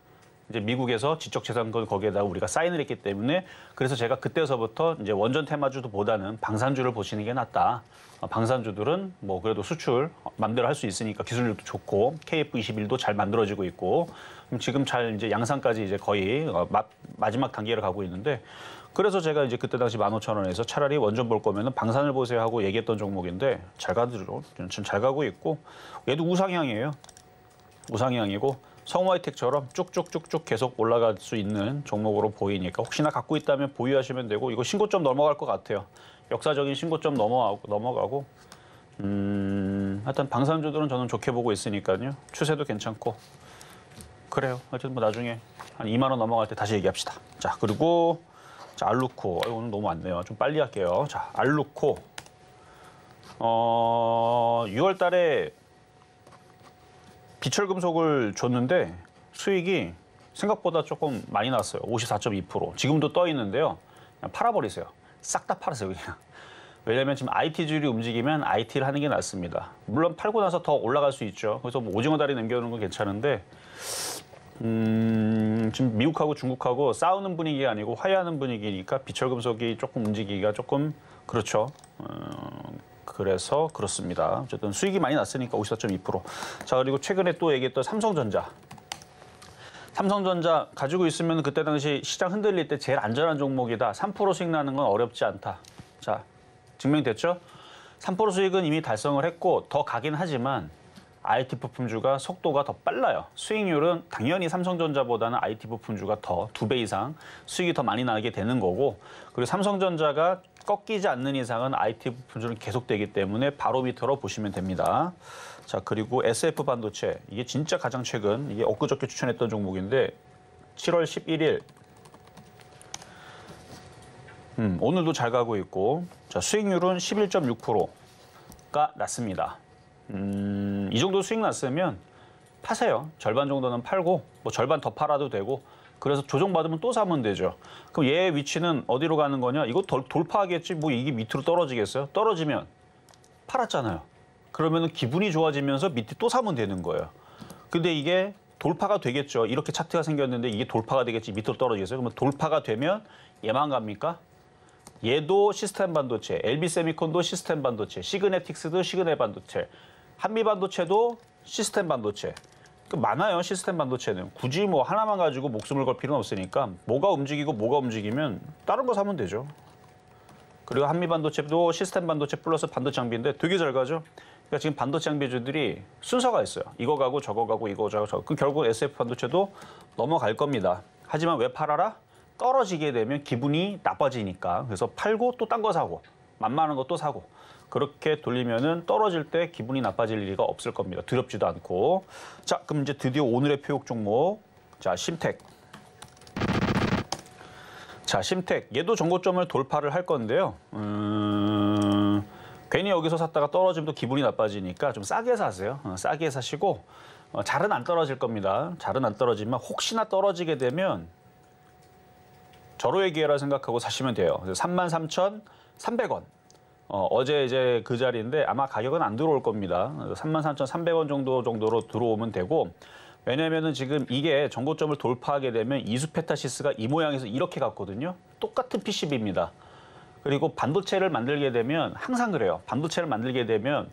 C: 이제 미국에서 지적재산권 거기에다가 우리가 사인을 했기 때문에 그래서 제가 그때서부터 이제 원전 테마주보다는 방산주를 보시는 게 낫다. 방산주들은 뭐 그래도 수출 마음대로 할 수 있으니까 기술력도 좋고 KF21도 잘 만들어지고 있고 지금 잘 이제 양산까지 이제 거의 마지막 단계를 가고 있는데 그래서 제가 이제 그때 당시 15,000원에서 차라리 원전 볼 거면은 방산을 보세요 하고 얘기했던 종목인데 잘 가더라고요. 지금 잘 가고 있고 얘도 우상향이에요. 우상향이고 성우하이텍처럼 쭉쭉쭉쭉 계속 올라갈 수 있는 종목으로 보이니까 혹시나 갖고 있다면 보유하시면 되고 이거 신고점 넘어갈 것 같아요. 역사적인 신고점 넘어가고 하여튼 방산주들은 저는 좋게 보고 있으니까요. 추세도 괜찮고. 그래요. 하여튼 뭐 나중에 한 2만 원 넘어갈 때 다시 얘기합시다. 자, 그리고 자, 알루코. 오늘 너무 많네요. 좀 빨리 할게요. 자, 알루코. 6월 달에 비철금속을 줬는데 수익이 생각보다 조금 많이 났어요. 54.2%. 지금도 떠 있는데요. 그냥 팔아버리세요. 싹 다 팔으세요, 그냥. 왜냐면 지금 IT주들이 움직이면 IT를 하는 게 낫습니다. 물론 팔고 나서 더 올라갈 수 있죠. 그래서 뭐 오징어 다리 남겨놓는 건 괜찮은데 지금 미국하고 중국하고 싸우는 분위기가 아니고 화해하는 분위기니까 비철금속이 조금 움직이기가 조금 그렇죠. 그래서 그렇습니다. 어쨌든 수익이 많이 났으니까 54.2%. 자, 그리고 최근에 또 얘기했던 삼성전자. 삼성전자 가지고 있으면 그때 당시 시장 흔들릴 때 제일 안전한 종목이다. 3% 수익 나는 건 어렵지 않다. 자, 증명됐죠? 3% 수익은 이미 달성을 했고 더 가긴 하지만 IT 부품주가 속도가 더 빨라요. 수익률은 당연히 삼성전자보다는 IT 부품주가 더 2배 이상 수익이 더 많이 나게 되는 거고, 그리고 삼성전자가 꺾이지 않는 이상은 IT 부품주는 계속되기 때문에 바로 밑으로 보시면 됩니다. 자, 그리고 SF 반도체. 이게 진짜 가장 최근, 이게 엊그저께 추천했던 종목인데 7월 11일 오늘도 잘 가고 있고, 자, 수익률은 11.6%가 났습니다. 이 정도 수익 났으면 파세요. 절반 정도는 팔고 뭐 절반 더 팔아도 되고, 그래서 조정받으면 또 사면 되죠. 그럼 얘의 위치는 어디로 가는 거냐? 이거 돌파하겠지. 뭐 이게 밑으로 떨어지겠어요? 떨어지면 팔았잖아요. 그러면 기분이 좋아지면서 밑에 또 사면 되는 거예요. 근데 이게 돌파가 되겠죠. 이렇게 차트가 생겼는데 이게 돌파가 되겠지. 밑으로 떨어지겠어요? 그러면 돌파가 되면 얘만 갑니까? 얘도 시스템 반도체, LB세미콘도 시스템 반도체, 시그네틱스도 시그네 반도체, 한미반도체도 시스템 반도체. 많아요, 시스템 반도체는. 굳이 뭐 하나만 가지고 목숨을 걸 필요는 없으니까 뭐가 움직이고 뭐가 움직이면 다른 거 사면 되죠. 그리고 한미반도체도 시스템 반도체 플러스 반도체 장비인데 되게 잘 가죠. 그러니까 지금 반도체 장비주들이 순서가 있어요. 이거 가고 저거 가고 이거 가고 저거. 그 결국 SF 반도체도 넘어갈 겁니다. 하지만 왜 팔아라? 떨어지게 되면 기분이 나빠지니까. 그래서 팔고 또 딴 거 사고, 만만한 거 또 사고. 그렇게 돌리면은 떨어질 때 기분이 나빠질 리가 없을 겁니다. 두렵지도 않고. 자, 그럼 이제 드디어 오늘의 표육 종목. 자, 심텍. 자, 심텍. 얘도 정고점을 돌파를 할 건데요. 괜히 여기서 샀다가 떨어지면 또 기분이 나빠지니까 좀 싸게 사세요. 싸게 사시고, 잘은 안 떨어질 겁니다. 잘은 안 떨어지면 혹시나 떨어지게 되면 절호의 기회라 생각하고 사시면 돼요. 33,300원. 어제 이제 그 자리인데 아마 가격은 안 들어올 겁니다. 33,300원 정도로 들어오면 되고, 왜냐면은 지금 이게 정고점을 돌파하게 되면 이수페타시스가 이 모양에서 이렇게 갔거든요. 똑같은 PCB입니다. 그리고 반도체를 만들게 되면 항상 그래요. 반도체를 만들게 되면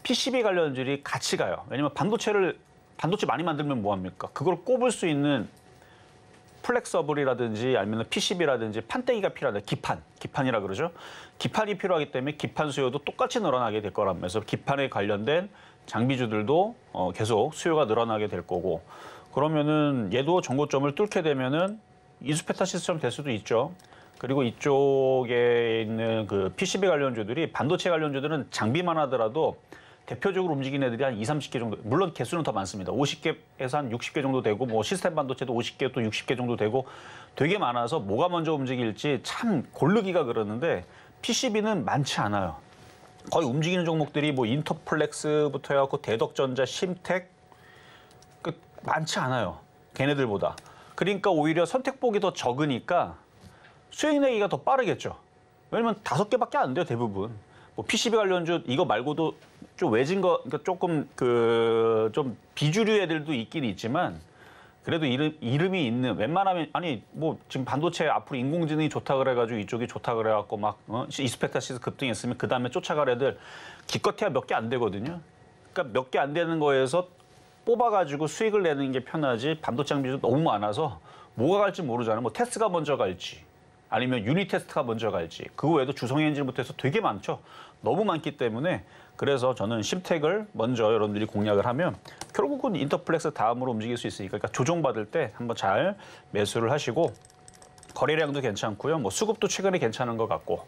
C: PCB 관련주들이 같이 가요. 왜냐면 반도체 많이 만들면 뭐합니까? 그걸 꼽을 수 있는 플렉서블이라든지 아니면 PCB라든지 판때기가 필요하다. 기판이라 그러죠. 기판이 필요하기 때문에 기판 수요도 똑같이 늘어나게 될 거라면서 기판에 관련된 장비주들도 계속 수요가 늘어나게 될 거고, 그러면은 얘도 정고점을 뚫게 되면은 이수페타시스처럼 될 수도 있죠. 그리고 이쪽에 있는 그 PCB 관련주들이, 반도체 관련주들은 장비만 하더라도 대표적으로 움직이는 애들이 한 20, 30개 정도, 물론 개수는 더 많습니다. 50개에서 한 60개 정도 되고, 뭐 시스템 반도체도 50개 또 60개 정도 되고 되게 많아서 뭐가 먼저 움직일지 참 고르기가 그러는데 PCB는 많지 않아요. 거의 움직이는 종목들이 뭐 인터플렉스부터 해갖고 대덕전자, 심텍 많지 않아요. 걔네들보다. 그러니까 오히려 선택폭이 더 적으니까 수익 내기가 더 빠르겠죠. 왜냐면 5개밖에 안 돼요, 대부분. 뭐 PCB 관련주 이거 말고도 좀 외진 거, 그러니까 조금 좀 비주류 애들도 있긴 있지만 그래도 이름이 있는, 웬만하면, 아니 뭐 지금 반도체 앞으로 인공지능이 좋다 그래가지고 이쪽이 좋다 그래갖고 막 이수페타시스 급등했으면 그 다음에 쫓아갈 애들 기껏해야 몇 개 안 되거든요. 그러니까 몇 개 안 되는 거에서 뽑아가지고 수익을 내는 게 편하지, 반도체 장비도 너무 많아서 뭐가 갈지 모르잖아요. 뭐 테스트가 먼저 갈지, 아니면 유닛 테스트가 먼저 갈지, 그 외에도 주성 엔진부터 해서 되게 많죠. 너무 많기 때문에, 그래서 저는 심텍을 먼저 여러분들이 공략을 하면 결국은 인터플렉스 다음으로 움직일 수 있으니까, 그러니까 조정받을 때 한번 잘 매수를 하시고, 거래량도 괜찮고요. 뭐 수급도 최근에 괜찮은 것 같고,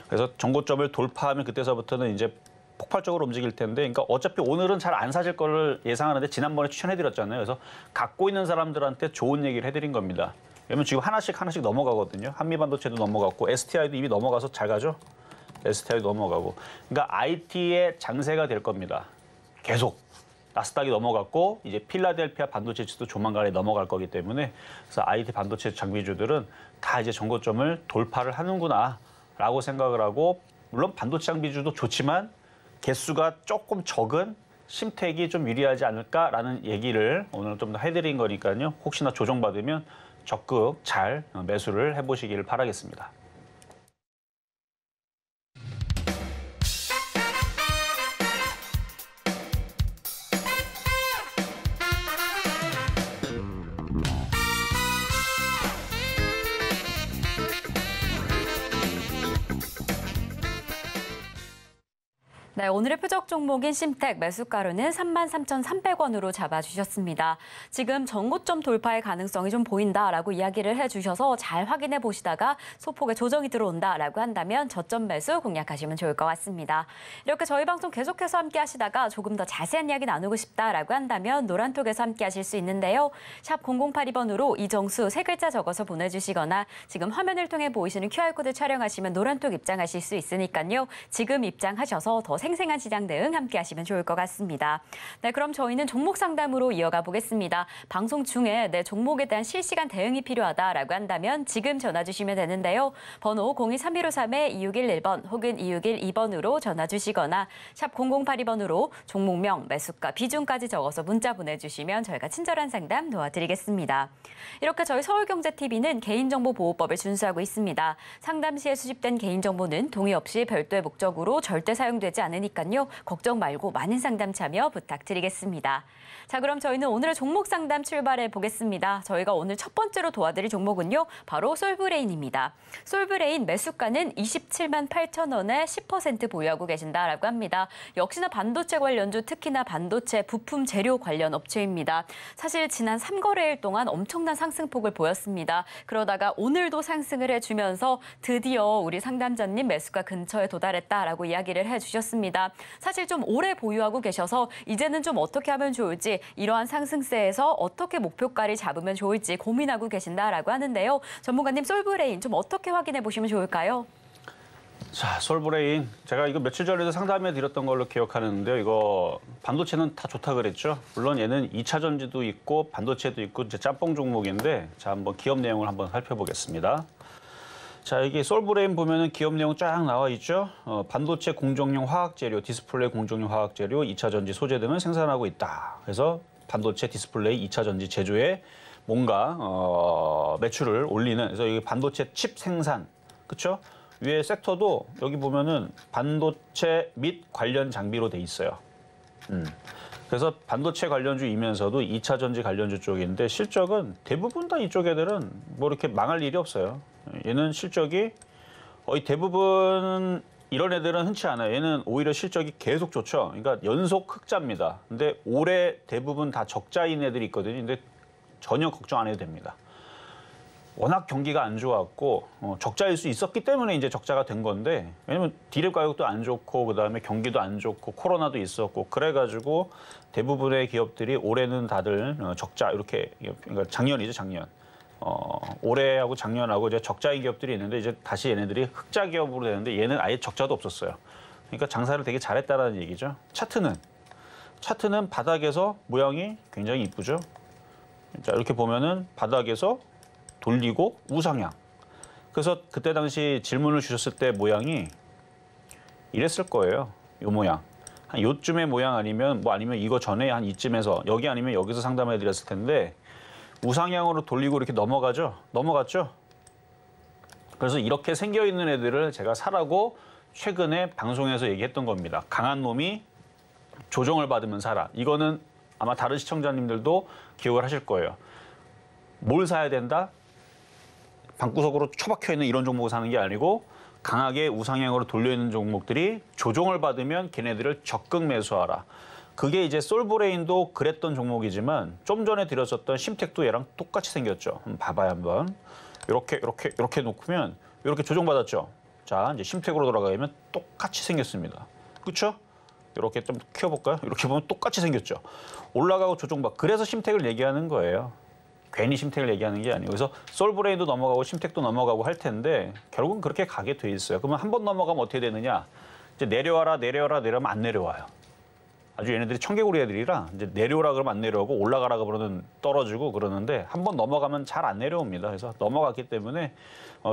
C: 그래서 정고점을 돌파하면 그때서부터는 이제 폭발적으로 움직일 텐데, 그러니까 어차피 오늘은 잘 안 사실 거를 예상하는데 지난번에 추천해드렸잖아요. 그래서 갖고 있는 사람들한테 좋은 얘기를 해드린 겁니다. 왜냐면 지금 하나씩 넘어가거든요. 한미반도체도 넘어갔고 STI도 이미 넘어가서 잘 가죠. STI도 넘어가고. 그러니까 IT의 장세가 될 겁니다. 계속. 나스닥이 넘어갔고 이제 필라델피아 반도체 지수도 조만간에 넘어갈 거기 때문에 그래서 IT 반도체 장비주들은 다 이제 전고점을 돌파를 하는구나라고 생각을 하고 물론 반도체 장비주도 좋지만 개수가 조금 적은 심택이 좀 유리하지 않을까라는 얘기를 오늘 좀 더 해드린 거니까요. 혹시나 조정받으면 적극 잘 매수를 해보시기를 바라겠습니다.
B: 네, 오늘의 표적 종목인 심택 매수가로는 33,300원으로 잡아주셨습니다. 지금 전고점 돌파의 가능성이 좀 보인다라고 이야기를 해주셔서 잘 확인해 보시다가 소폭의 조정이 들어온다라고 한다면 저점 매수 공략하시면 좋을 것 같습니다. 이렇게 저희 방송 계속해서 함께 하시다가 조금 더 자세한 이야기 나누고 싶다라고 한다면 노란톡에서 함께 하실 수 있는데요. 샵 0082번으로 이정수 세 글자 적어서 보내주시거나 지금 화면을 통해 보이시는 QR코드 촬영하시면 노란톡 입장하실 수 있으니까요. 지금 입장하셔서 더 생생한 시장 대응 함께 하시면 좋을 것 같습니다. 네, 그럼 저희는 종목 상담으로 이어가 보겠습니다. 방송 중에 내 종목에 대한 실시간 대응이 필요하다라고 한다면 지금 전화 주시면 되는데요. 번호 023153-2611번 혹은 2612번으로 전화 주시거나 샵 0082번으로 종목명, 매수가, 비중까지 적어서 문자 보내주시면 저희가 친절한 상담 도와드리겠습니다. 이렇게 저희 서울경제TV는 개인정보보호법을 준수하고 있습니다. 상담 시에 수집된 개인정보는 동의 없이 별도의 목적으로 절대 사용되지 않으니까요. 걱정 말고 많은 상담 참여 부탁드리겠습니다. 자, 그럼 저희는 오늘의 종목 상담 출발해 보겠습니다. 저희가 오늘 첫 번째로 도와드릴 종목은요. 바로 솔브레인입니다. 솔브레인 매수가는 27만 8천 원에 10% 보유하고 계신다라고 합니다. 역시나 반도체 관련주, 특히나 반도체 부품 재료 관련 업체입니다. 사실 지난 3거래일 동안 엄청난 상승폭을 보였습니다. 그러다가 오늘도 상승을 해주면서 드디어 우리 상담자님 매수가 근처에 도달했다라고 이야기를 해주셨습니다. 사실 좀 오래 보유하고 계셔서 이제는 좀 어떻게 하면 좋을지 이러한 상승세에서 어떻게 목표가를 잡으면 좋을지 고민하고 계신다라고 하는데요. 전문가님 솔브레인 좀 어떻게 확인해 보시면 좋을까요?
C: 자, 솔브레인 제가 이거 며칠 전에도 상담해 드렸던 걸로 기억하는데요. 이거 반도체는 다 좋다 그랬죠. 물론 얘는 2차 전지도 있고 반도체도 있고 이제 짬뽕 종목인데 자, 한번 기업 내용을 한번 살펴보겠습니다. 자, 여기 솔브레인 보면은 기업 내용 쫙 나와 있죠. 반도체 공정용 화학재료, 디스플레이 공정용 화학재료, 2차 전지 소재 등을 생산하고 있다. 그래서 반도체 디스플레이 2차 전지 제조에 뭔가 매출을 올리는, 그래서 여기 반도체 칩 생산, 그렇죠? 위에 섹터도 여기 보면은 반도체 및 관련 장비로 돼 있어요. 그래서 반도체 관련주이면서도 2차 전지 관련주 쪽인데 실적은 대부분 다 이쪽 애들은 뭐 이렇게 망할 일이 없어요. 얘는 실적이 거의 대부분 이런 애들은 흔치 않아요. 얘는 오히려 실적이 계속 좋죠. 그러니까 연속 흑자입니다. 근데 올해 대부분 다 적자인 애들이 있거든요. 근데 전혀 걱정 안 해도 됩니다. 워낙 경기가 안 좋았고 적자일 수 있었기 때문에 이제 적자가 된 건데 왜냐면 디램 가격도 안 좋고 그다음에 경기도 안 좋고 코로나도 있었고 그래가지고 대부분의 기업들이 올해는 다들 적자 이렇게 그러니까 작년이죠 작년. 올해하고 작년하고 이제 적자인 기업들이 있는데 이제 다시 얘네들이 흑자 기업으로 되는데 얘는 아예 적자도 없었어요. 그러니까 장사를 되게 잘했다라는 얘기죠. 차트는 바닥에서 모양이 굉장히 이쁘죠. 자, 이렇게 보면은 바닥에서 돌리고 우상향. 그래서 그때 당시 질문을 주셨을 때 모양이 이랬을 거예요. 이 모양. 한 요쯤의 모양 아니면 이거 전에 한 이쯤에서 여기 아니면 여기서 상담해 드렸을 텐데 우상향으로 돌리고 이렇게 넘어갔죠? 그래서 이렇게 생겨 있는 애들을 제가 사라고 최근에 방송에서 얘기했던 겁니다. 강한 놈이 조정을 받으면 사라. 이거는 아마 다른 시청자님들도 기억을 하실 거예요. 뭘 사야 된다? 방구석으로 처박혀 있는 이런 종목을 사는 게 아니고 강하게 우상향으로 돌려 있는 종목들이 조정을 받으면 걔네들을 적극 매수하라. 그게 이제 솔브레인도 그랬던 종목이지만 좀 전에 드렸었던 심텍도 얘랑 똑같이 생겼죠. 한번 봐봐요 한번. 이렇게 놓으면 이렇게 조정받았죠. 자, 이제 심텍으로 돌아가면 똑같이 생겼습니다. 그렇죠? 이렇게 좀 키워볼까요? 이렇게 보면 똑같이 생겼죠. 올라가고 조정박. 그래서 심택을 얘기하는 거예요. 괜히 심택을 얘기하는 게 아니고. 그래서 솔브레인도 넘어가고 심택도 넘어가고 할 텐데 결국은 그렇게 가게 돼 있어요. 그러면 한 번 넘어가면 어떻게 되느냐? 이제 내려와라 내려오면 안 내려와요. 아주 얘네들이 청개구리 애들이라 이제 내려오라 그러면 안 내려오고 올라가라 그러면 떨어지고 그러는데 한 번 넘어가면 잘 안 내려옵니다. 그래서 넘어갔기 때문에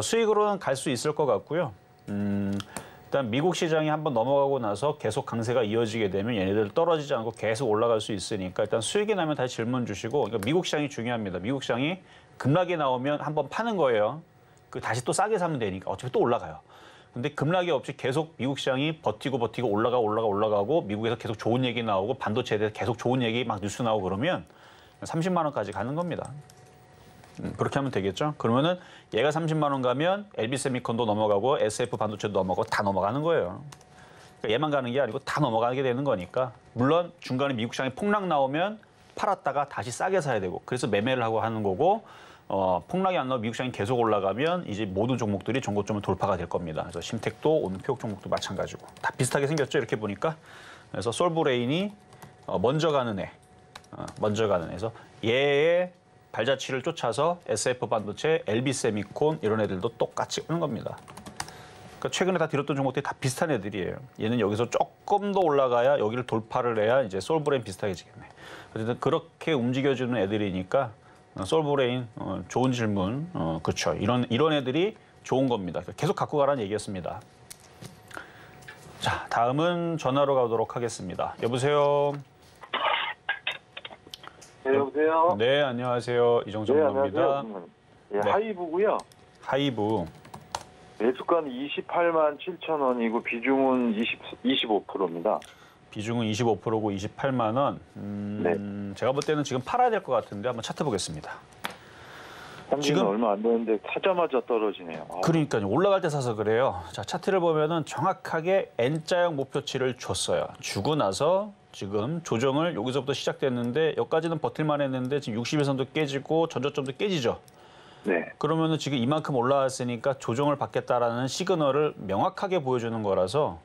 C: 수익으로는 갈 수 있을 것 같고요. 일단 미국 시장이 한번 넘어가고 나서 계속 강세가 이어지게 되면 얘네들 떨어지지 않고 계속 올라갈 수 있으니까 일단 수익이 나면 다시 질문 주시고 그러니까 미국 시장이 중요합니다. 미국 시장이 급락이 나오면 한번 파는 거예요. 그 다시 또 싸게 사면 되니까 어차피 또 올라가요. 근데 급락이 없이 계속 미국 시장이 버티고 올라가고 미국에서 계속 좋은 얘기 나오고 반도체에 대해서 계속 좋은 얘기 막 뉴스 나오고 그러면 30만 원까지 가는 겁니다. 그렇게 하면 되겠죠. 그러면은 얘가 30만 원 가면 LB세미콘도 넘어가고 SF 반도체도 넘어가고 다 넘어가는 거예요. 그러니까 얘만 가는 게 아니고 다 넘어가게 되는 거니까. 물론 중간에 미국 시장이 폭락 나오면 팔았다가 다시 싸게 사야 되고 그래서 매매를 하고 하는 거고 폭락이 안 나오고 미국 시장이 계속 올라가면 이제 모든 종목들이 종고점을 돌파가 될 겁니다. 그래서 심택도 온표역 종목도 마찬가지고 다 비슷하게 생겼죠. 이렇게 보니까. 그래서 솔브레인이 먼저 가는 애. 그래서 얘의 발자취를 쫓아서 SF 반도체, LB세미콘 이런 애들도 똑같이 오는 겁니다. 그러니까 최근에 다 들었던 종목들이 다 비슷한 애들이에요. 얘는 여기서 조금 더 올라가야 여기를 돌파를 해야 이제 솔브레인 비슷하게 지겠네. 어쨌든 그렇게 움직여주는 애들이니까 솔브레인 좋은 질문. 그렇죠. 이런 애들이 좋은 겁니다. 계속 갖고 가라는 얘기였습니다. 자, 다음은 전화로 가도록 하겠습니다. 여보세요.
D: 네, 여보세요?
C: 네, 안녕하세요. 이정정 의원입니다.
D: 안녕하세요. 예,
C: 네.
D: 하이브고요.
C: 하이브.
D: 매수가는 28만 7천 원이고 비중은 25%입니다.
C: 비중은 25%고 28만 원.
D: 네.
C: 제가 볼 때는 지금 팔아야 될 것 같은데 한번 차트 보겠습니다.
D: 지금 얼마 안 되는데 사자마자 떨어지네요.
C: 그러니까요. 올라갈 때 사서 그래요. 자, 차트를 보면은 정확하게 N자형 목표치를 줬어요. 주고 나서 지금 조정을 여기서부터 시작됐는데 여기까지는 버틸만 했는데 지금 60일선도 깨지고 전저점도 깨지죠.
D: 네.
C: 그러면은 지금 이만큼 올라왔으니까 조정을 받겠다라는 시그널을 명확하게 보여주는 거라서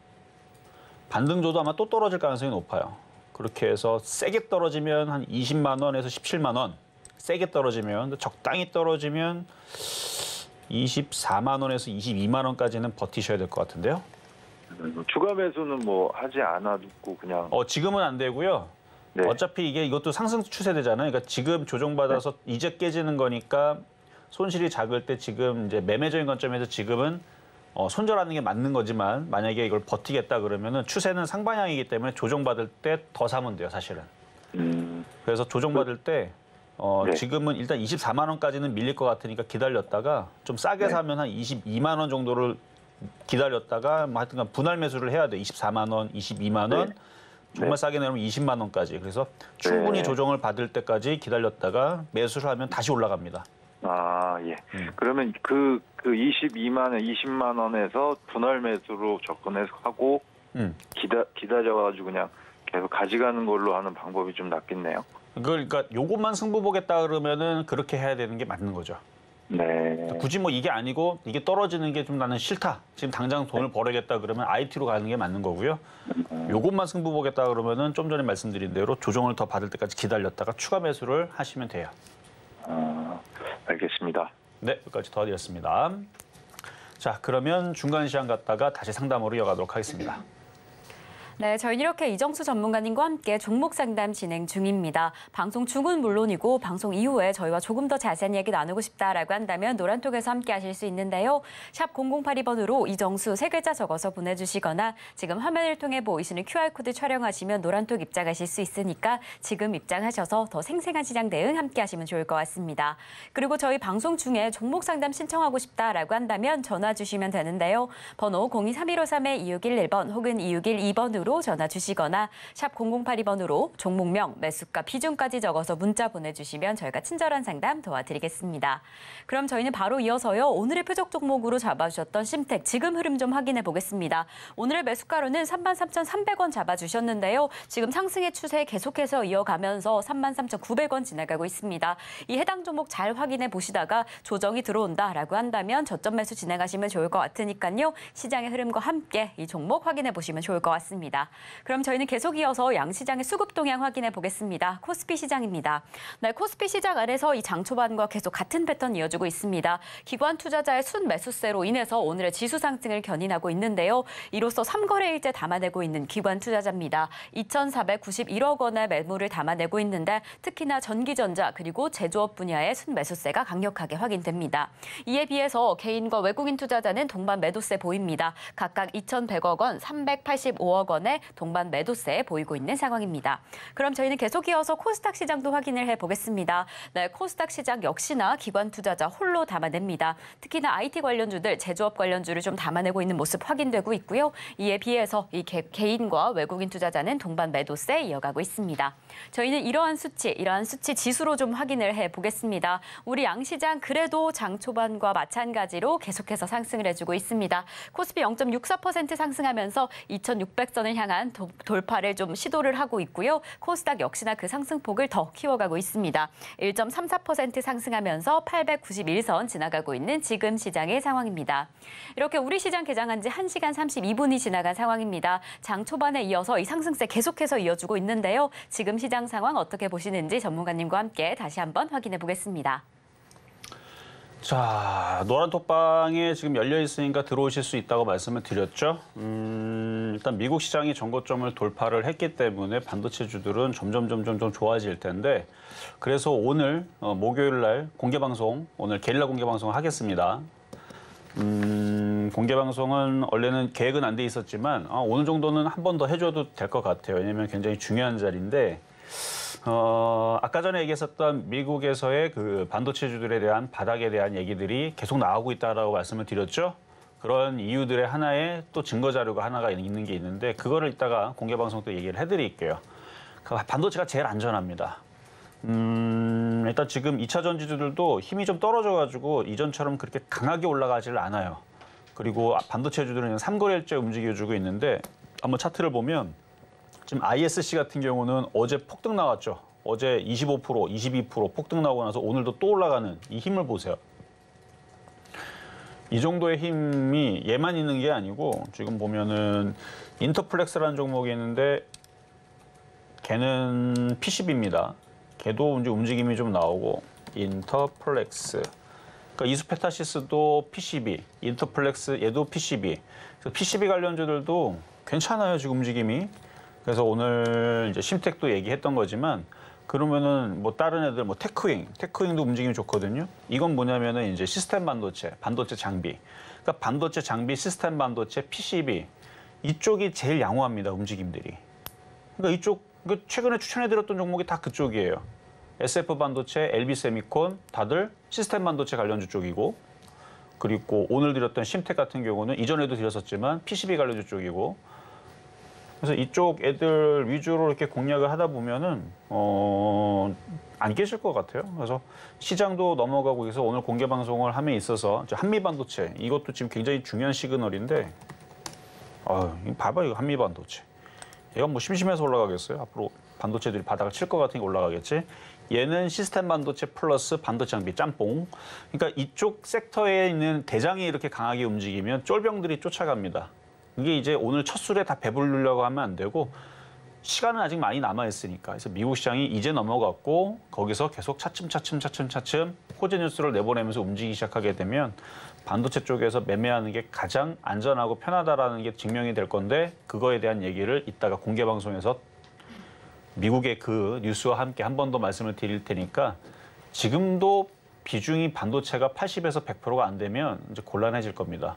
C: 반등조도 아마 또 떨어질 가능성이 높아요. 그렇게 해서 세게 떨어지면 한 20만 원에서 17만 원. 세게 떨어지면, 적당히 떨어지면 24만 원에서 22만 원까지는 버티셔야 될 것 같은데요.
D: 추가 매수는 뭐 하지 않아도 그냥.
C: 지금은 안 되고요.
D: 네.
C: 어차피 이것도 상승 추세되잖아요. 그러니까 지금 조정받아서 네. 이제 깨지는 거니까 손실이 작을 때 지금 이제 매매적인 관점에서 지금은 손절하는 게 맞는 거지만 만약에 이걸 버티겠다 그러면은 추세는 상방향이기 때문에 조정받을 때 더 사면 돼요, 사실은. 그래서 조정받을 때
D: 네.
C: 지금은 일단 24만 원까지는 밀릴 것 같으니까 기다렸다가 좀 싸게
D: 네.
C: 사면 한 22만 원 정도를 기다렸다가 뭐 하여튼간 분할 매수를 해야 돼. 24만 원, 22만 원.
D: 네.
C: 정말
D: 네.
C: 싸게 내면 20만 원까지. 그래서 충분히
D: 네.
C: 조정을 받을 때까지 기다렸다가 매수를 하면 다시 올라갑니다.
D: 아, 예. 그러면 그 22만 원, 20만 원에서 분할 매수로 접근해서 하고 기다려가지고 그냥 계속 가져가는 걸로 하는 방법이 좀 낫겠네요.
C: 그러니까 요것만 승부 보겠다 그러면은 그렇게 해야 되는 게 맞는 거죠.
D: 네.
C: 굳이 뭐 이게 아니고 이게 떨어지는 게 좀 나는 싫다. 지금 당장 돈을 벌어야겠다 그러면 IT로 가는 게 맞는 거고요. 요것만 승부 보겠다 그러면은 좀 전에 말씀드린 대로 조정을 더 받을 때까지 기다렸다가 추가 매수를 하시면 돼요.
D: 알겠습니다.
C: 네, 여기까지 도와드렸습니다. 자, 그러면 중간 시장 갔다가 다시 상담으로 이어가도록 하겠습니다.
B: 네, 저희는 이렇게 이정수 전문가님과 함께 종목 상담 진행 중입니다. 방송 중은 물론이고 방송 이후에 저희와 조금 더 자세한 이야기 나누고 싶다라고 한다면 노란톡에서 함께 하실 수 있는데요. 샵 0082번으로 이정수 3글자 적어서 보내주시거나 지금 화면을 통해 보이시는 QR코드 촬영하시면 노란톡 입장하실 수 있으니까 지금 입장하셔서 더 생생한 시장 대응 함께 하시면 좋을 것 같습니다. 그리고 저희 방송 중에 종목 상담 신청하고 싶다라고 한다면 전화 주시면 되는데요. 번호 023153-2611번 혹은 2612번으로 전화 주시거나 샵 0082번으로 종목명, 매수가, 비중까지 적어서 문자 보내주시면 저희가 친절한 상담 도와드리겠습니다. 그럼 저희는 바로 이어서요. 오늘의 표적 종목으로 잡아주셨던 심택 지금 흐름 좀 확인해 보겠습니다. 오늘의 매수가로는 33,300원 잡아주셨는데요. 지금 상승의 추세 계속해서 이어가면서 33,900원 지나가고 있습니다. 이 해당 종목 잘 확인해 보시다가 조정이 들어온다라고 한다면 저점 매수 진행하시면 좋을 것 같으니까요. 시장의 흐름과 함께 이 종목 확인해 보시면 좋을 것 같습니다. 있습니다. 그럼 저희는 계속 이어서 양시장의 수급 동향 확인해 보겠습니다. 코스피 시장입니다. 네, 코스피 시장 안에서 이 장 초반과 계속 같은 패턴 이어지고 있습니다. 기관 투자자의 순매수세로 인해서 오늘의 지수 상승을 견인하고 있는데요. 이로써 3거래일째 담아내고 있는 기관 투자자입니다. 2,491억 원의 매물을 담아내고 있는데 특히나 전기전자 그리고 제조업 분야의 순매수세가 강력하게 확인됩니다. 이에 비해서 개인과 외국인 투자자는 동반 매도세 보입니다. 각각 2,100억 원, 385억 원의 동반 매도세 보이고 있는 상황입니다. 그럼 저희는 계속 이어서 코스닥 시장도 확인을 해보겠습니다. 네, 코스닥 시장 역시나 기관 투자자 홀로 담아냅니다. 특히나 IT 관련주들, 제조업 관련주를 좀 담아내고 있는 모습 확인되고 있고요. 이에 비해서 이 개인과 외국인 투자자는 동반 매도세 이어가고 있습니다. 저희는 이러한 수치 지수로 좀 확인을 해보겠습니다. 우리 양시장 그래도 장 초반과 마찬가지로 계속해서 상승을 해주고 있습니다. 코스피 0.64% 상승하면서 2,600선을 향한 돌파를 좀 시도를 하고 있고요. 코스닥 역시나 그 상승폭을 더 키워가고 있습니다. 1.34% 상승하면서 891선 지나가고 있는 지금 시장의 상황입니다. 이렇게 우리 시장 개장한 지 1시간 32분이 지나간 상황입니다. 장 초반에 이어서 이 상승세 계속해서 이어주고 있는데요. 지금 시장 상황 어떻게 보시는지 전문가님과 함께 다시 한번 확인해 보겠습니다.
C: 자, 노란톡방에 지금 열려 있으니까 들어오실 수 있다고 말씀을 드렸죠. 일단 미국 시장이 전고점을 돌파를 했기 때문에 반도체주들은 점점 좋아질 텐데, 그래서 오늘 목요일 날 공개방송, 오늘 게릴라 공개방송을 하겠습니다. 공개방송은 원래는 계획은 안 돼 있었지만 오늘 정도는 한 번 더 해줘도 될 것 같아요. 왜냐면 굉장히 중요한 자리인데, 아까 전에 얘기했었던 미국에서의 그 반도체주들에 대한 바닥에 대한 얘기들이 계속 나오고 있다라고 말씀을 드렸죠. 그런 이유들의 하나에 또 증거 자료가 하나가 있는 게 있는데, 그거를 이따가 공개 방송 때 얘기를 해드릴게요. 반도체가 제일 안전합니다. 일단 지금 2차 전지주들도 힘이 좀 떨어져가지고 이전처럼 그렇게 강하게 올라가지를 않아요. 그리고 반도체주들은 3거래일째 움직여주고 있는데, 한번 차트를 보면 지금 ISC 같은 경우는 어제 폭등 나왔죠. 어제 25%, 22% 폭등 나오고 나서 오늘도 또 올라가는 이 힘을 보세요. 이 정도의 힘이 얘만 있는 게 아니고, 지금 보면은 인터플렉스라는 종목이 있는데 걔는 PCB입니다. 걔도 이제 움직임이 좀 나오고, 인터플렉스. 그러니까 이수페타시스도 PCB, 인터플렉스 얘도 PCB. 그래서 PCB 관련주들도 괜찮아요, 지금 움직임이. 그래서 오늘 이제 심텍도 얘기했던 거지만, 그러면은 뭐 다른 애들 뭐 테크윙도 움직임이 좋거든요. 이건 뭐냐면은 이제 시스템 반도체 장비. 그러니까 반도체 장비, 시스템 반도체, PCB 이쪽이 제일 양호합니다, 움직임들이. 그러니까 이쪽 최근에 추천해드렸던 종목이 다 그쪽이에요. SF 반도체, LB 세미콘 다들 시스템 반도체 관련주 쪽이고, 그리고 오늘 드렸던 심텍 같은 경우는 이전에도 드렸었지만 PCB 관련주 쪽이고. 그래서 이쪽 애들 위주로 이렇게 공략을 하다 보면은 안 깨질 것 같아요. 그래서 시장도 넘어가고 있어서 오늘 공개 방송을 함에 있어서 한미 반도체 이것도 지금 굉장히 중요한 시그널인데, 이거 봐봐, 이거 한미 반도체. 얘가 뭐 심심해서 올라가겠어요? 앞으로 반도체들이 바닥을 칠 것 같으니까 올라가겠지. 얘는 시스템 반도체 플러스 반도체 장비 짬뽕. 그러니까 이쪽 섹터에 있는 대장이 이렇게 강하게 움직이면 쫄병들이 쫓아갑니다. 이게 이제 오늘 첫 술에 다 배부르려고 하면 안 되고, 시간은 아직 많이 남아있으니까. 그래서 미국 시장이 이제 넘어갔고, 거기서 계속 차츰 호재 뉴스를 내보내면서 움직이기 시작하게 되면 반도체 쪽에서 매매하는 게 가장 안전하고 편하다라는 게 증명이 될 건데, 그거에 대한 얘기를 이따가 공개 방송에서 미국의 그 뉴스와 함께 한 번 더 말씀을 드릴 테니까, 지금도 비중이 반도체가 80에서 100%가 안 되면 이제 곤란해질 겁니다.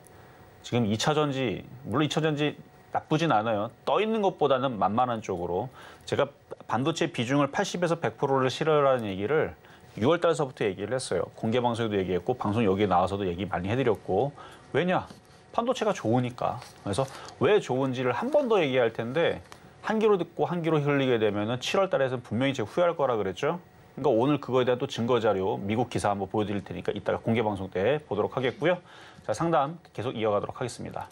C: 지금 2차 전지, 물론 2차 전지 나쁘진 않아요. 떠 있는 것보다는 만만한 쪽으로. 제가 반도체 비중을 80에서 100%를 실으라는 얘기를 6월 달서부터 얘기를 했어요. 공개 방송에도 얘기했고, 방송 여기에 나와서도 얘기 많이 해드렸고. 왜냐? 반도체가 좋으니까. 그래서 왜 좋은지를 한 번 더 얘기할 텐데, 한 귀로 듣고 한 귀로 흘리게 되면은 7월 달에서는 분명히 제가 후회할 거라 그랬죠. 그러니까 오늘 그거에 대한 또 증거 자료, 미국 기사 한번 보여드릴 테니까 이따가 공개 방송 때 보도록 하겠고요. 자, 상담 계속 이어가도록 하겠습니다.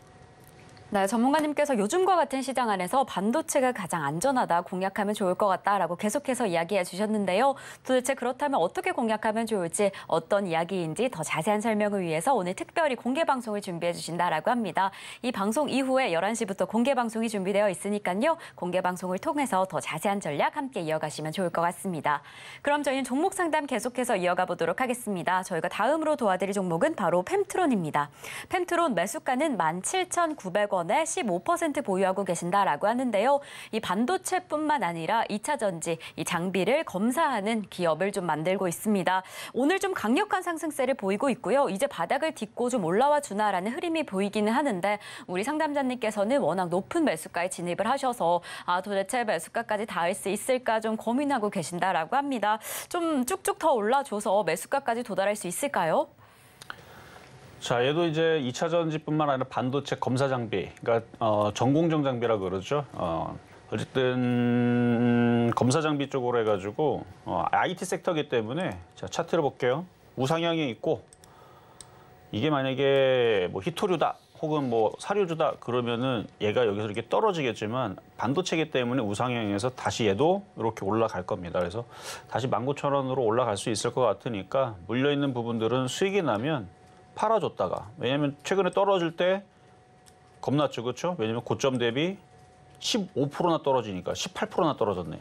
B: 네, 전문가님께서 요즘과 같은 시장 안에서 반도체가 가장 안전하다, 공략하면 좋을 것 같다라고 계속해서 이야기해 주셨는데요. 도대체 그렇다면 어떻게 공략하면 좋을지, 어떤 이야기인지 더 자세한 설명을 위해서 오늘 특별히 공개 방송을 준비해 주신다라고 합니다. 이 방송 이후에 11시부터 공개 방송이 준비되어 있으니까요. 공개 방송을 통해서 더 자세한 전략 함께 이어가시면 좋을 것 같습니다. 그럼 저희는 종목 상담 계속해서 이어가 보도록 하겠습니다. 저희가 다음으로 도와드릴 종목은 바로 펨트론입니다. 펨트론 매수가는 17,900원. 15% 보유하고 계신다라고 하는데요. 이 반도체뿐만 아니라 2차 전지, 이 장비를 검사하는 기업을 좀 만들고 있습니다. 오늘 좀 강력한 상승세를 보이고 있고요. 이제 바닥을 딛고 좀 올라와 주나라는 흐름이 보이기는 하는데 우리 상담자님께서는 워낙 높은 매수가에 진입을 하셔서 도대체 매수가까지 닿을 수 있을까 좀 고민하고 계신다라고 합니다. 좀 쭉쭉 더 올라줘서 매수가까지 도달할 수 있을까요?
C: 자, 얘도 이제 2차 전지뿐만 아니라 반도체 검사 장비, 그러니까 전공정 장비라고 그러죠. 어쨌든 검사 장비 쪽으로 해가지고 IT 섹터이기 때문에 자, 차트를 볼게요. 우상향이 있고 이게 만약에 뭐 히토류다 혹은 뭐 사료주다 그러면은 얘가 여기서 이렇게 떨어지겠지만 반도체이기 때문에 우상향에서 다시 얘도 이렇게 올라갈 겁니다. 그래서 다시 19,000원으로 올라갈 수 있을 것 같으니까 물려 있는 부분들은 수익이 나면 팔아줬다가, 왜냐면 최근에 떨어질 때 겁났죠, 그렇죠? 왜냐면 고점 대비 15%나 떨어지니까 18%나 떨어졌네.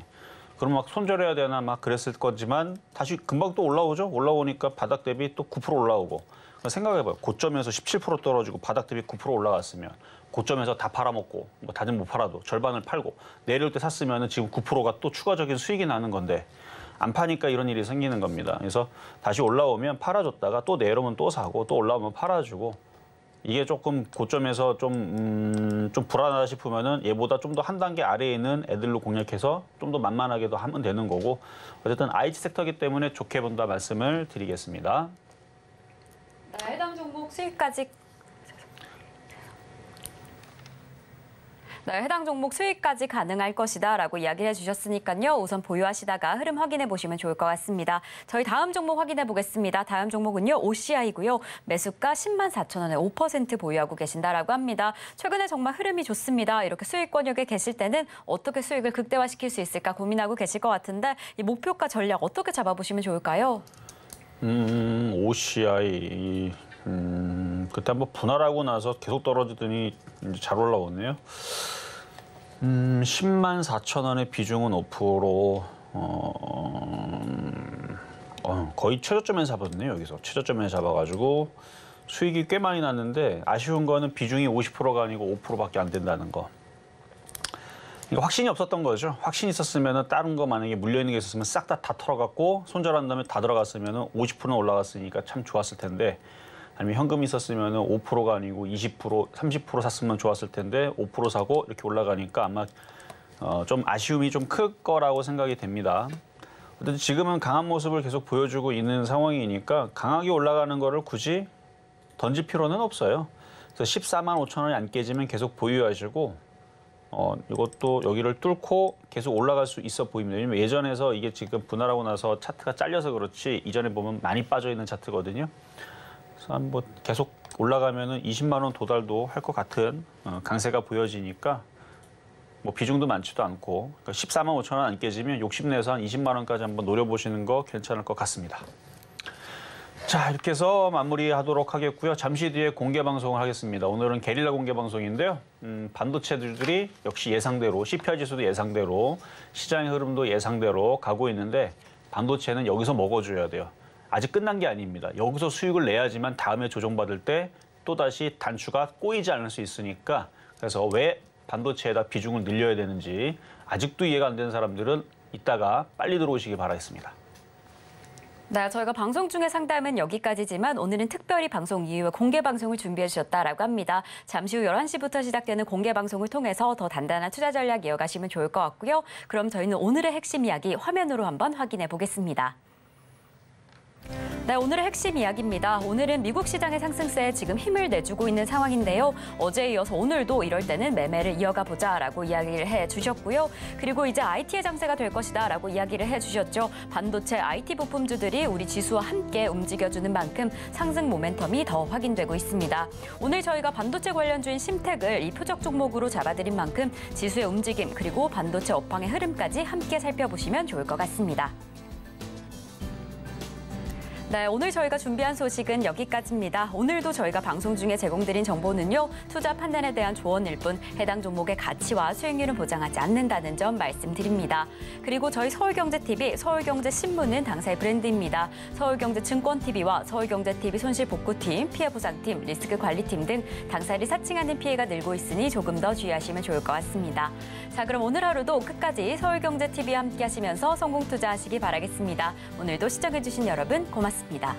C: 그럼 막 손절해야 되나 막 그랬을 거지만 다시 금방 또 올라오죠. 올라오니까 바닥 대비 또 9% 올라오고. 생각해봐요. 고점에서 17% 떨어지고 바닥 대비 9% 올라갔으면 고점에서 다 팔아먹고 뭐 다들 못 팔아도 절반을 팔고 내려올 때 샀으면 지금 9%가 또 추가적인 수익이 나는 건데 안 파니까 이런 일이 생기는 겁니다. 그래서 다시 올라오면 팔아줬다가 또 내려오면 또 사고 또 올라오면 팔아주고 이게 조금 고점에서 좀 불안하다 싶으면은 얘보다 좀 더 한 단계 아래에 있는 애들로 공략해서 좀 더 만만하게도 하면 되는 거고 어쨌든 IT 섹터이기 때문에 좋게 본다 말씀을 드리겠습니다.
B: 네, 해당 종목 수익까지 네, 해당 종목 수익까지 가능할 것이다라고 이야기를 해주셨으니까요. 우선 보유하시다가 흐름 확인해 보시면 좋을 것 같습니다. 저희 다음 종목 확인해 보겠습니다. 다음 종목은요. OCI고요. 매수가 104,000원에 5% 보유하고 계신다라고 합니다. 최근에 정말 흐름이 좋습니다. 이렇게 수익 권역에 계실 때는 어떻게 수익을 극대화시킬 수 있을까 고민하고 계실 것 같은데 이 목표가 전략 어떻게 잡아보시면 좋을까요?
C: OCI 그때 한번 분할하고 나서 계속 떨어지더니 이제 잘 올라오네요. 104,000원의 비중은 5%. 거의 최저점에 잡았네요. 여기서 최저점에 잡아가지고 수익이 꽤 많이 났는데 아쉬운 거는 비중이 50%가 아니고 5%밖에 안 된다는 거. 그러니까 확신이 없었던 거죠. 확신이 있었으면 다른 거 만약에 물려있는 게 있었으면 싹 다 털어갖고 손절한 다음에 다 들어갔으면 50%는 올라갔으니까 참 좋았을 텐데 아니면 현금이 있었으면 5%가 아니고 20%, 30% 샀으면 좋았을 텐데 5% 사고 이렇게 올라가니까 아마 좀 아쉬움이 좀 클 거라고 생각이 됩니다. 어쨌든 지금은 강한 모습을 계속 보여주고 있는 상황이니까 강하게 올라가는 거를 굳이 던질 필요는 없어요. 그래서 145,000원이 안 깨지면 계속 보유하시고 이것도 여기를 뚫고 계속 올라갈 수 있어 보입니다. 왜냐면 예전에서 이게 지금 분할하고 나서 차트가 잘려서 그렇지 이전에 보면 많이 빠져 있는 차트거든요. 그래서 뭐 계속 올라가면은 20만 원 도달도 할 것 같은 강세가 보여지니까 뭐 비중도 많지도 않고 그러니까 145,000원 안 깨지면 욕심내서 한 20만 원까지 한번 노려보시는 거 괜찮을 것 같습니다. 자, 이렇게 해서 마무리하도록 하겠고요. 잠시 뒤에 공개 방송을 하겠습니다. 오늘은 게릴라 공개 방송인데요. 반도체들이 역시 예상대로 CPI 지수도 예상대로 시장의 흐름도 예상대로 가고 있는데 반도체는 여기서 먹어줘야 돼요. 아직 끝난 게 아닙니다. 여기서 수익을 내야지만 다음에 조정받을 때 또다시 단추가 꼬이지 않을 수 있으니까 그래서 왜 반도체에다 비중을 늘려야 되는지 아직도 이해가 안 되는 사람들은 이따가 빨리 들어오시기 바라겠습니다.
B: 네, 저희가 방송 중에 상담은 여기까지지만 오늘은 특별히 방송 이후에 공개 방송을 준비해 주셨다라고 합니다. 잠시 후 11시부터 시작되는 공개 방송을 통해서 더 단단한 투자 전략 이어가시면 좋을 것 같고요. 그럼 저희는 오늘의 핵심 이야기 화면으로 한번 확인해 보겠습니다. 네, 오늘의 핵심 이야기입니다. 오늘은 미국 시장의 상승세에 지금 힘을 내주고 있는 상황인데요. 어제에 이어서 오늘도 이럴 때는 매매를 이어가 보자라고 이야기를 해주셨고요. 그리고 이제 IT의 장세가 될 것이다라고 이야기를 해주셨죠. 반도체 IT 부품주들이 우리 지수와 함께 움직여주는 만큼 상승 모멘텀이 더 확인되고 있습니다. 오늘 저희가 반도체 관련주인 심택을 이 표적 종목으로 잡아드린 만큼 지수의 움직임 그리고 반도체 업황의 흐름까지 함께 살펴보시면 좋을 것 같습니다. 네, 오늘 저희가 준비한 소식은 여기까지입니다. 오늘도 저희가 방송 중에 제공드린 정보는요, 투자 판단에 대한 조언일 뿐 해당 종목의 가치와 수익률은 보장하지 않는다는 점 말씀드립니다. 그리고 저희 서울경제TV, 서울경제신문은 당사의 브랜드입니다. 서울경제증권TV와 서울경제TV 손실복구팀, 피해보상팀, 리스크관리팀 등 당사를 사칭하는 피해가 늘고 있으니 조금 더 주의하시면 좋을 것 같습니다. 자, 그럼 오늘 하루도 끝까지 서울경제TV와 함께 하시면서 성공 투자하시기 바라겠습니다. 오늘도 시청해주신 여러분 고맙습니다.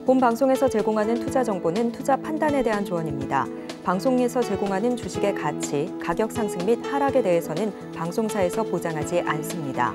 A: 본 방송에서 제공하는 투자 정보는 투자 판단에 대한 조언입니다. 방송에서 제공하는 주식의 가치, 가격 상승 및 하락에 대해서는 방송사에서 보장하지 않습니다.